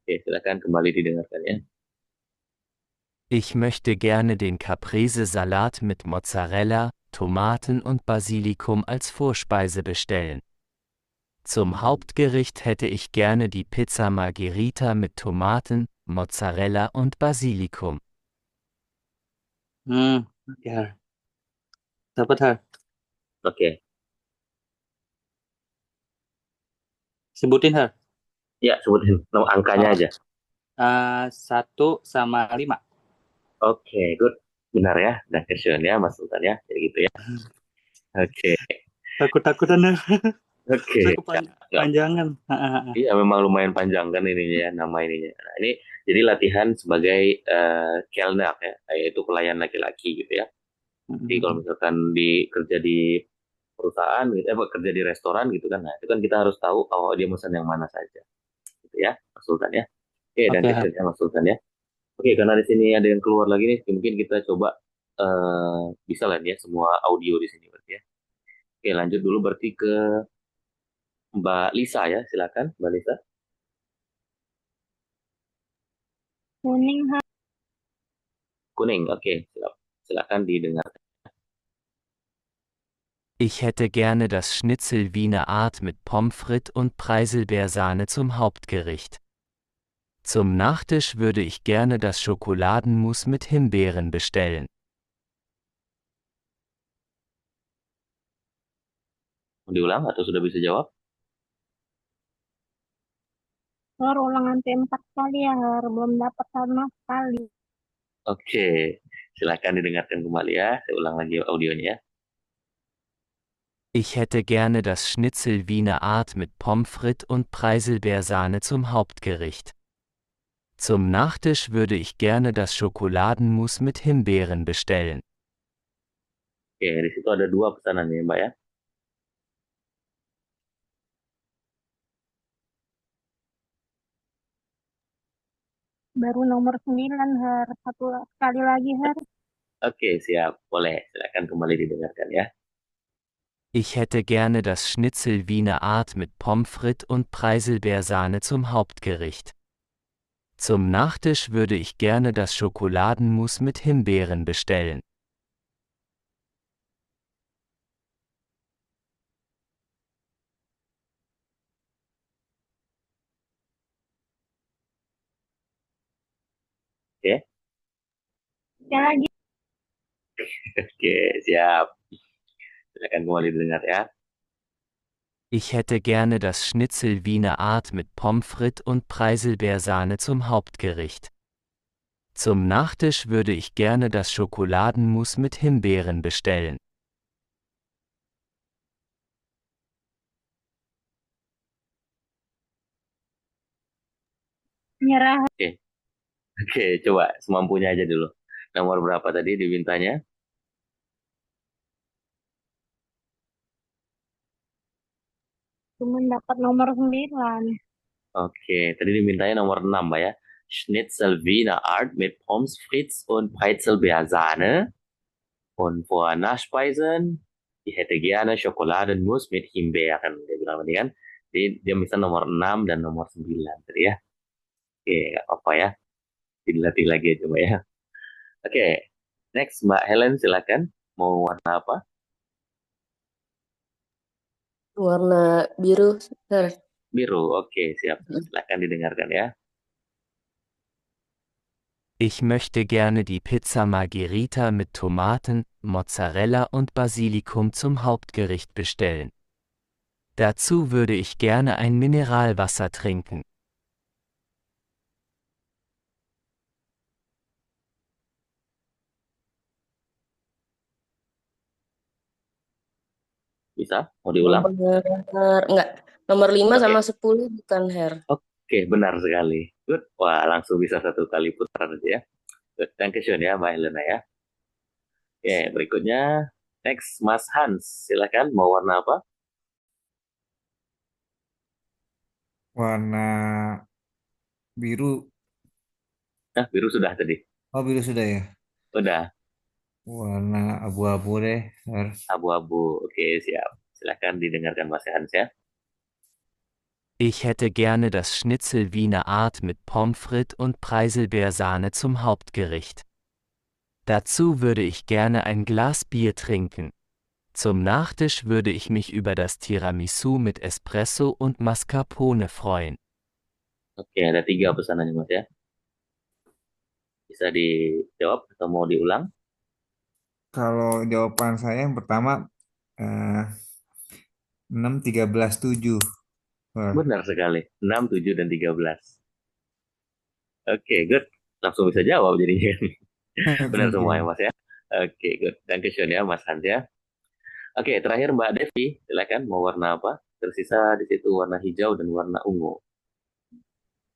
Oke, silakan kembali didengarkan ya. Ich möchte gerne den Caprese-Salat mit Mozzarella, Tomaten und Basilikum als Vorspeise bestellen. Zum Hauptgericht hätte ich gerne die Pizza Margherita mit Tomaten, Mozzarella und Basilikum. Ya. Dapat Har. Oke. Sebutin Har. Ya, sebutin angkanya aja. 1 sama 5. Oke, good. Benar ya. Dankeschön ya Mas Sultan ya. Jadi gitu ya. Oke. Takut-takutan Har. Oke. Panjangan. Iya, memang lumayan panjang kan ininya ya, nama ininya. Nah, ini jadi latihan sebagai Kellner ya, yaitu pelayan laki-laki gitu ya. Jadi kalau misalkan kerja di perusahaan gitu, kerja di restoran gitu kan, nah itu kan kita harus tahu dia pesan yang mana saja, gitu ya, Mas Sultan ya. Oke, dan ya Mas Sultan ya. Oke, karena di sini ada yang keluar lagi nih, mungkin kita coba bisa lah ya semua audio di sini berarti ya. Oke, lanjut dulu berarti ke Mbak Lisa ya, silakan Mbak Lisa. Kuning, oke, silakan didengar. Ich hätte gerne das Schnitzel Wiener Art mit Pommes frites und Preiselbeersahne zum Hauptgericht. Zum Nachtisch würde ich gerne das Schokoladenmousse mit Himbeeren bestellen. Mau diulang atau sudah bisa jawab? Ulangan 4 kali ya, belum dapat sama sekali. Oke, silakan didengarkan kembali ya. Saya ulang lagi audionya. Ich hätte gerne das Schnitzel Wiener Art mit Pommes frites und Preiselbeersahne zum Hauptgericht. Zum Nachtisch würde ich gerne das Schokoladenmus mit Himbeeren bestellen. Oke, di situ ada 2 pesanan ya, Mbak ya. Baru nomor 9, Har. Satu sekali lagi, Har. Oke, siap. Boleh. Silakan kembali didengarkan ya. Ich hätte gerne das Schnitzel Wiener Art mit Pommes frites und Preiselbeersahne zum Hauptgericht. Zum Nachtisch würde ich gerne das Schokoladenmus mit Himbeeren bestellen. Oke. Sekali lagi. Oke, siap. Silakan kembali didengar ya. Ich hätte gerne das Schnitzel Wiener Art mit Pommes frites und Preiselbeersahne zum Hauptgericht. Zum Nachtisch würde ich gerne das Schokoladenmus mit Himbeeren bestellen. Nyerah. Oke, coba semampunya aja dulu. Nomor berapa tadi dimintanya? Cuma dapat nomor 9. Oke, tadi dimintanya nomor 6, Mbak ya. Schnitzel Wiener Art mit Pommes frites und Preiselbeersahne. Und für Nachspeisen, ich hätte gerne Schokoladenmus mit Himbeeren. Dia bilang tadi kan. Jadi dia minta nomor 6 dan nomor 9 tadi ya. Oke, nggak apa-apa ya. Dilatih lagi aja, Mbak ya. Oke, next Mbak Helen silakan. Mau warna apa? Warna biru, Her. Biru, oke siap. Silakan didengarkan ya. Ich möchte gerne die Pizza Margherita mit Tomaten, Mozzarella und Basilikum zum Hauptgericht bestellen. Dazu würde ich gerne ein Mineralwasser trinken. Bisa? Mau diulang? Nomor 5 sama 10 bukan, Her. Oke, benar sekali. Good. Wah, langsung bisa 1 kali putaran aja ya. Good. Dankeschön ya, Mbak Helena ya. Oke, berikutnya next Mas Hans. Silakan, mau warna apa? Warna biru. Nah, biru sudah tadi. Oh, biru sudah ya? Udah. Warna abu-abu deh, Her. Abu-abu. Oke, siap. Silakan didengarkan Mas Hans ya. Ich hätte gerne das Schnitzel Wiener Art mit Pommes frites und Preiselbeersahne zum Hauptgericht. Dazu würde ich gerne ein Glas Bier trinken. Zum Nachtisch würde ich mich über das Tiramisu mit Espresso und Mascarpone freuen. Oke, ada 3 pesanannya Mas ya. Bisa dijawab atau mau diulang? Kalau jawaban saya yang pertama 6, 13, 7. Benar sekali. 6, 7, dan 13. Oke, good. Langsung bisa jawab jadinya. Benar semua ya Mas ya. Oke, good. Dankeschön ya Mas Hans ya. Oke, terakhir Mbak Devi. Silakan mau warna apa? Tersisa di situ warna hijau dan warna ungu.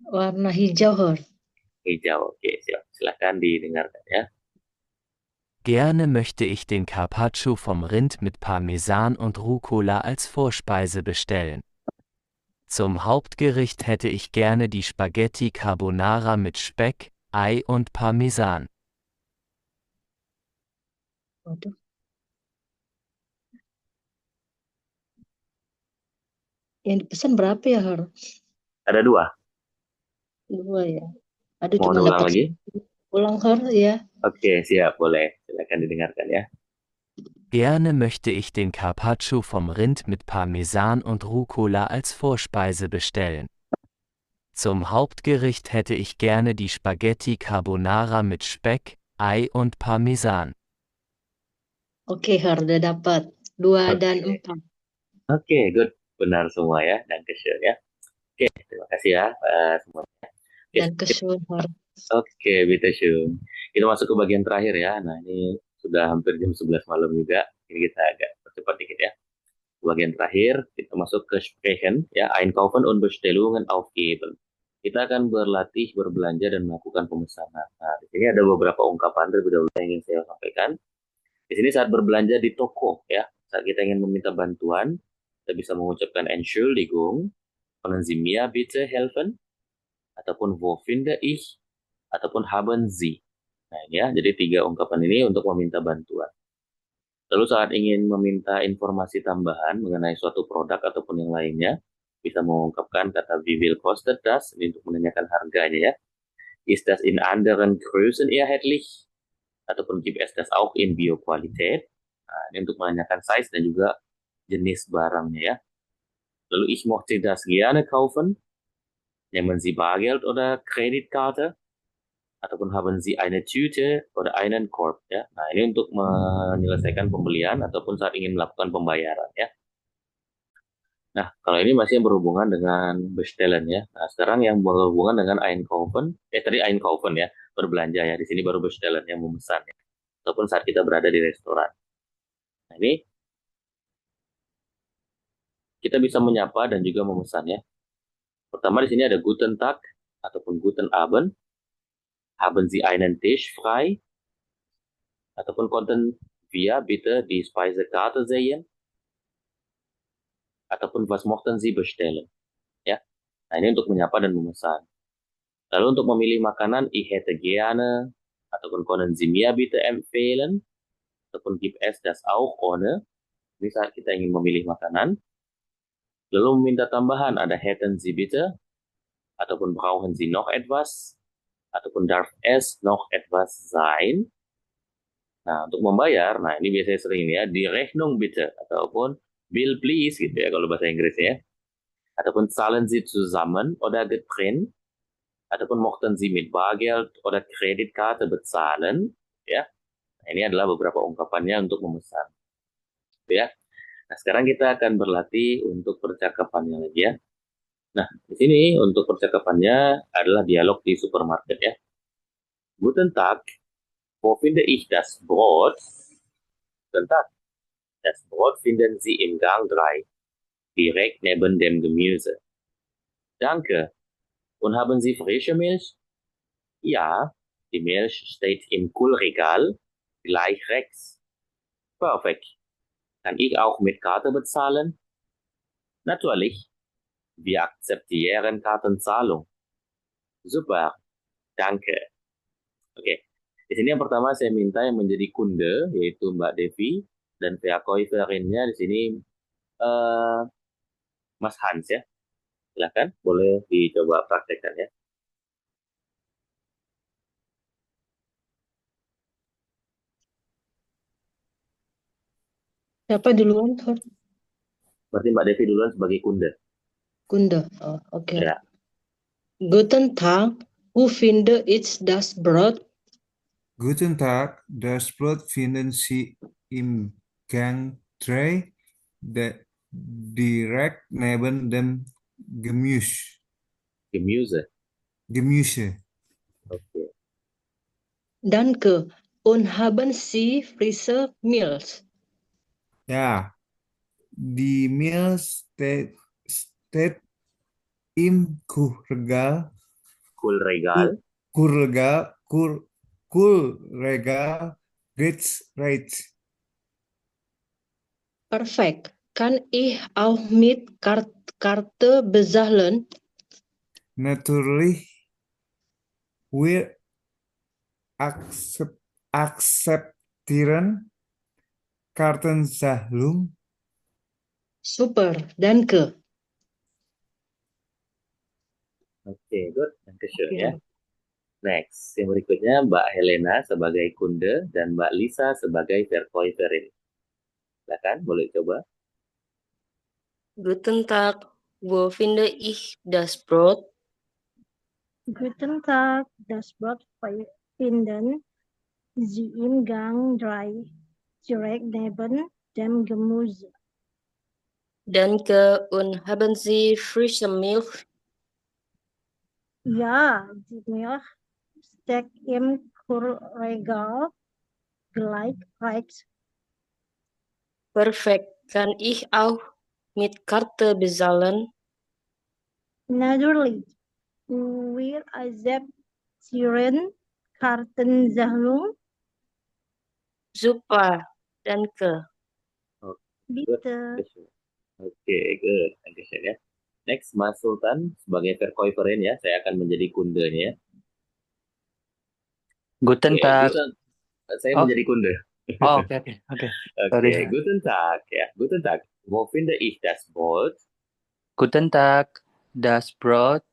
Warna hijau, Her. Hijau, oke siap. Silakan didengarkan ya. Gerne möchte ich den Carpaccio vom Rind mit Parmesan und Rucola als Vorspeise bestellen. Zum Hauptgericht hätte ich gerne die Spaghetti Carbonara mit Speck, Ei und Parmesan. Waduh. Yang dipesan berapa ya, Her? Ada 2. 2 ya. Aduh, Mau cuma ulang dapat lagi? ulang, Her, ya. Oke, siap. Boleh. Silakan didengarkan ya. Gerne möchte ich den Carpaccio vom Rind mit Parmesan und Rucola als Vorspeise bestellen. Zum Hauptgericht hätte ich gerne die Spaghetti Carbonara mit Speck, Ei und Parmesan. Oke, Her, udah dapat 2 dan 4. Oke, good. Benar semua ya. Dankeschön ya. Oke, terima kasih ya semuanya. Dan kesyukur. Oke, bitteschön. Kita masuk ke bagian terakhir ya. Nah, ini sudah hampir jam 11 malam juga. Ini kita agak percepat dikit ya. Bagian terakhir, kita masuk ke sprechen, ya, Einkaufen und Bestellungen aufgeben. Kita akan berlatih berbelanja dan melakukan pemesanan. Nah, di sini ada beberapa ungkapan terlebih dahulu yang ingin saya sampaikan. Di sini saat berbelanja di toko, ya, saat kita ingin meminta bantuan, kita bisa mengucapkan Entschuldigung, können Sie mir bitte helfen? Ataupun wo finde ich? Ataupun haben Sie? Nah, ini ya, jadi 3 ungkapan ini untuk meminta bantuan. Lalu saat ingin meminta informasi tambahan mengenai suatu produk ataupun yang lainnya, bisa mengungkapkan kata wie viel kostet das, ini untuk menanyakan harganya ya. Ist das in anderen Größen erhältlich? Ataupun gibt es das auch in Bioqualität? Nah, ini untuk menanyakan size dan juga jenis barangnya ya. Lalu ich möchte das gerne kaufen. Nehmen Sie Bargeld oder Kreditkarte? Ataupun haben Sie eine Tüte oder einen Korb ya. Nah, ini untuk menyelesaikan pembelian ataupun saat ingin melakukan pembayaran ya. Nah, kalau ini masih yang berhubungan dengan bestellen ya. Nah, sekarang yang berhubungan dengan Einkaufen, tadi Einkaufen ya, berbelanja ya. Di sini baru bestellen yang memesan ya. Ataupun saat kita berada di restoran. Nah, ini kita bisa menyapa dan juga memesan ya. Pertama di sini ada Guten Tag ataupun Guten Abend. Haben Sie einen Tisch frei? Ataupun konnten wir bitte die Speisekarte sehen? Ataupun was mochten Sie bestellen? Ya. Nah, ini untuk menyapa dan memesan. Lalu untuk memilih makanan, ich hätte gerne, ataupun können Sie mir bitte empfehlen? Ataupun gibt es das auch ohne? Ini saat kita ingin memilih makanan. Lalu meminta tambahan, ada hätten Sie bitte? Ataupun brauchen Sie noch etwas? Ataupun darf es noch etwas sein? Nah, untuk membayar, nah ini biasanya sering ya, die Rechnung bitte, ataupun bill please gitu ya kalau bahasa Inggrisnya. Ataupun zahlen Sie zusammen oder getrennt? Ataupun mochten Sie mit Bargeld oder Kreditkarte bezahlen? Ya, nah, ini adalah beberapa ungkapannya untuk memesan. Ya, nah sekarang kita akan berlatih untuk percakapannya lagi ya. Nah, di sini untuk percakapannya adalah dialog di supermarket ya. Guten Tag, wo finde ich das Brot? Guten Tag, das Brot finden Sie im Gang 3, direkt neben dem Gemüse. Danke. Und haben Sie frische Milch? Ja, die Milch steht im Kühlregal, gleich rechts. Perfekt. Kann ich auch mit Karte bezahlen? Natürlich. Wir akzeptieren Kartenzahlung. Super. Danke. Oke. Di sini yang pertama saya minta yang menjadi kunde, yaitu Mbak Devi, dan Verkäuferinnya di sini Mas Hans ya. Silakan, boleh dicoba praktekkan ya. Siapa duluan? Berarti Mbak Devi duluan sebagai kunde. Kunde. Oh, oke. Ya. Guten Tag, wo finde ich das Brot? Guten Tag, das Brot finden Sie im Gang 3, direkt neben dem Gemüse. Gemüse. Oke. Danke. Und haben Sie frische Milch? Ja, die Milch steht im Kühlregal. Kühlregal rechts. Perfekt. Kann ich auch mit Karte bezahlen? Natürlich. Wir akzeptieren Kartenzahlung. Super, danke. Oke, good. Dankeschön ya. Next, yang berikutnya Mbak Helena sebagai kunde dan Mbak Lisa sebagai Verkäuferin. Silakan, boleh coba. Guten Tag, wo finde ich das Brot? Guten Tag, das Brot finden Sie im Gang 3, direkt neben dem Gemüse. Danke, und haben Sie frische Milch? Ja, die Milch steckt im Kurregal gleich rechts. Perfekt. Kann ich auch mit Karte bezahlen? Natürlich. Wir akzeptieren Kartenzahlung. Super. Danke. Oke, Bitte. Oke, good. Dankeschön ya. Next, Mas Sultan sebagai Verkäuferin ya, saya akan menjadi kundenya. Guten Oke, Tag. saya Oh, menjadi kunde. oke. Oke, Sorry. guten Tag ya. Guten Tag. Wo finde ich das Boot? Guten Tag. Das Brot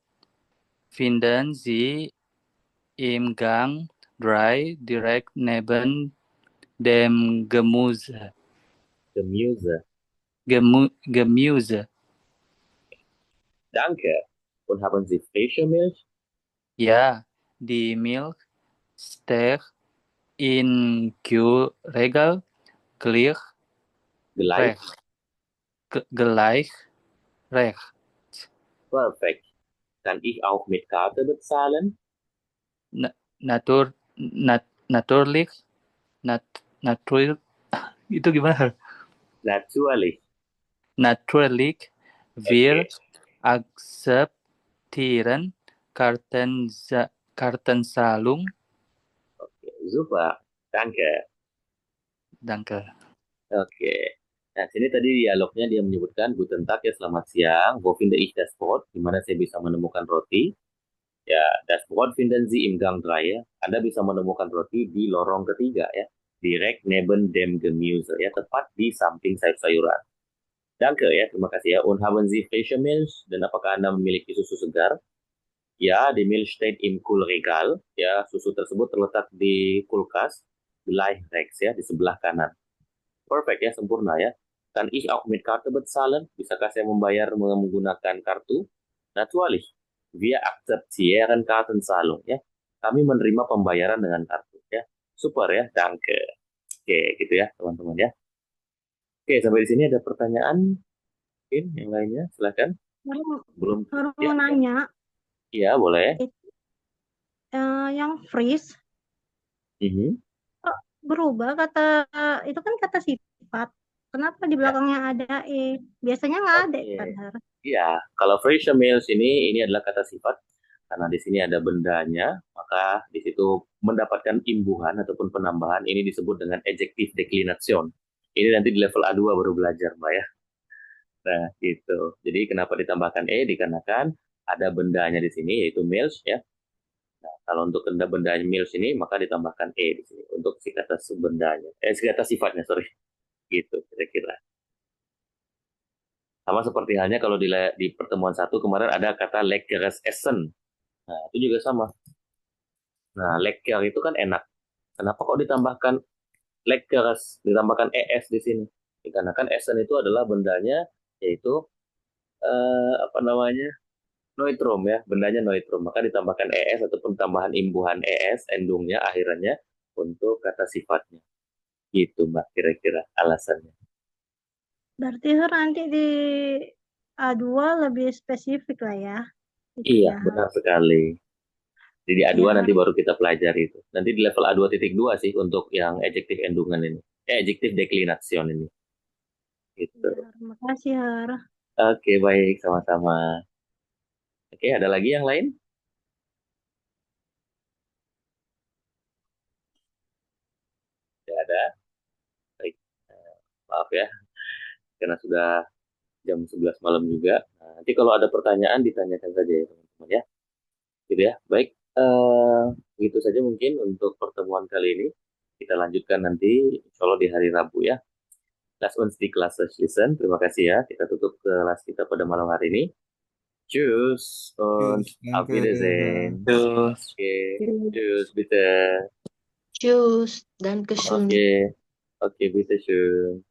finden Sie im Gang 3 direkt neben dem Gemüse. Gemüse. Danke. Und haben Sie frische Milch? Ja, die Milch steht in Kühlregal gleich rechts. Perfekt. Kann ich auch mit Karte bezahlen? Natürlich. Itu gimana? Natürlich. Wir akzeptieren Kartenzahlung. Oke, super. Danke. Oke. Nah, sini tadi dialognya dia menyebutkan Guten Tag ya, selamat siang. Wo finde ich das Brot? Di mana saya bisa menemukan roti? Ya, das Brot finden Sie im Gang 3 ya. Anda bisa menemukan roti di lorong ketiga ya. Direkt neben dem Gemüse ya, tepat di samping sayur-sayuran. Danke ya, terima kasih ya. Und haben Sie frische Milch? Dan apakah Anda memiliki susu segar? Ya, die Milch steht im Kühlregal. Ya, susu tersebut terletak di kulkas. Gleich rechts ya, di sebelah kanan. Perfect ya, sempurna ya. Kan ich auch mit Karte bezahlen? Bisakah saya membayar menggunakan kartu? Natürlich. Wir akzeptieren Kartenzahlung ya. Kami menerima pembayaran dengan kartu ya. Super ya, danke. Oke, gitu ya teman-teman ya. Oke, sampai di sini ada pertanyaan mungkin yang lainnya, silakan. Belum mau nanya. Iya, boleh. Yang freeze. Berubah kata itu kan kata sifat. Kenapa di belakangnya ada Biasanya nggak ada kan? Iya, kalau frische Milch ini adalah kata sifat karena di sini ada bendanya, maka di situ mendapatkan imbuhan ataupun penambahan ini disebut dengan adjective declination. Ini nanti di level A2 baru belajar, Mbak ya. Nah, gitu. Jadi kenapa ditambahkan dikarenakan ada bendanya di sini yaitu Milch ya. Nah, kalau untuk bendanya Milch ini maka ditambahkan di sini untuk si kata bendanya. Si kata sifatnya, sorry. Gitu kira-kira. Sama seperti halnya kalau di pertemuan 1 kemarin ada kata leckeres essen. Nah, itu juga sama. Nah, lecker itu kan enak. Kenapa kok ditambahkan leckeres, ditambahkan es di sini? Dikarenakan essen itu adalah bendanya yaitu neutrum ya, bendanya neutrum. Maka ditambahkan es ataupun tambahan imbuhan es endungnya akhirannya untuk kata sifatnya. Gitu, Mbak, kira-kira alasannya. Berarti nanti di A2 lebih spesifik lah ya. Iya, benar sekali. Jadi A2 nanti baru kita pelajari itu. Nanti di level A2.2 sih untuk yang adjective endungan ini. Adjective declination ini. Gitu. Terima kasih, Har. Oke, baik. Sama-sama. Oke, ada lagi yang lain? Tidak ada. Baik. Maaf ya. Karena sudah jam 11 malam juga. Nah, nanti kalau ada pertanyaan ditanyakan saja ya teman-teman ya. Gitu ya. Baik. Begitu saja mungkin untuk pertemuan kali ini. Kita lanjutkan nanti insya Allah di hari Rabu ya. Lass uns die Klasse schließen. Terima kasih ya. Kita tutup kelas kita pada malam hari ini. Tschüss und auf Wiedersehen. Tschüss. Okay. Tschüss, bitte. Tschüss, danke schön. Okay, bitte schön.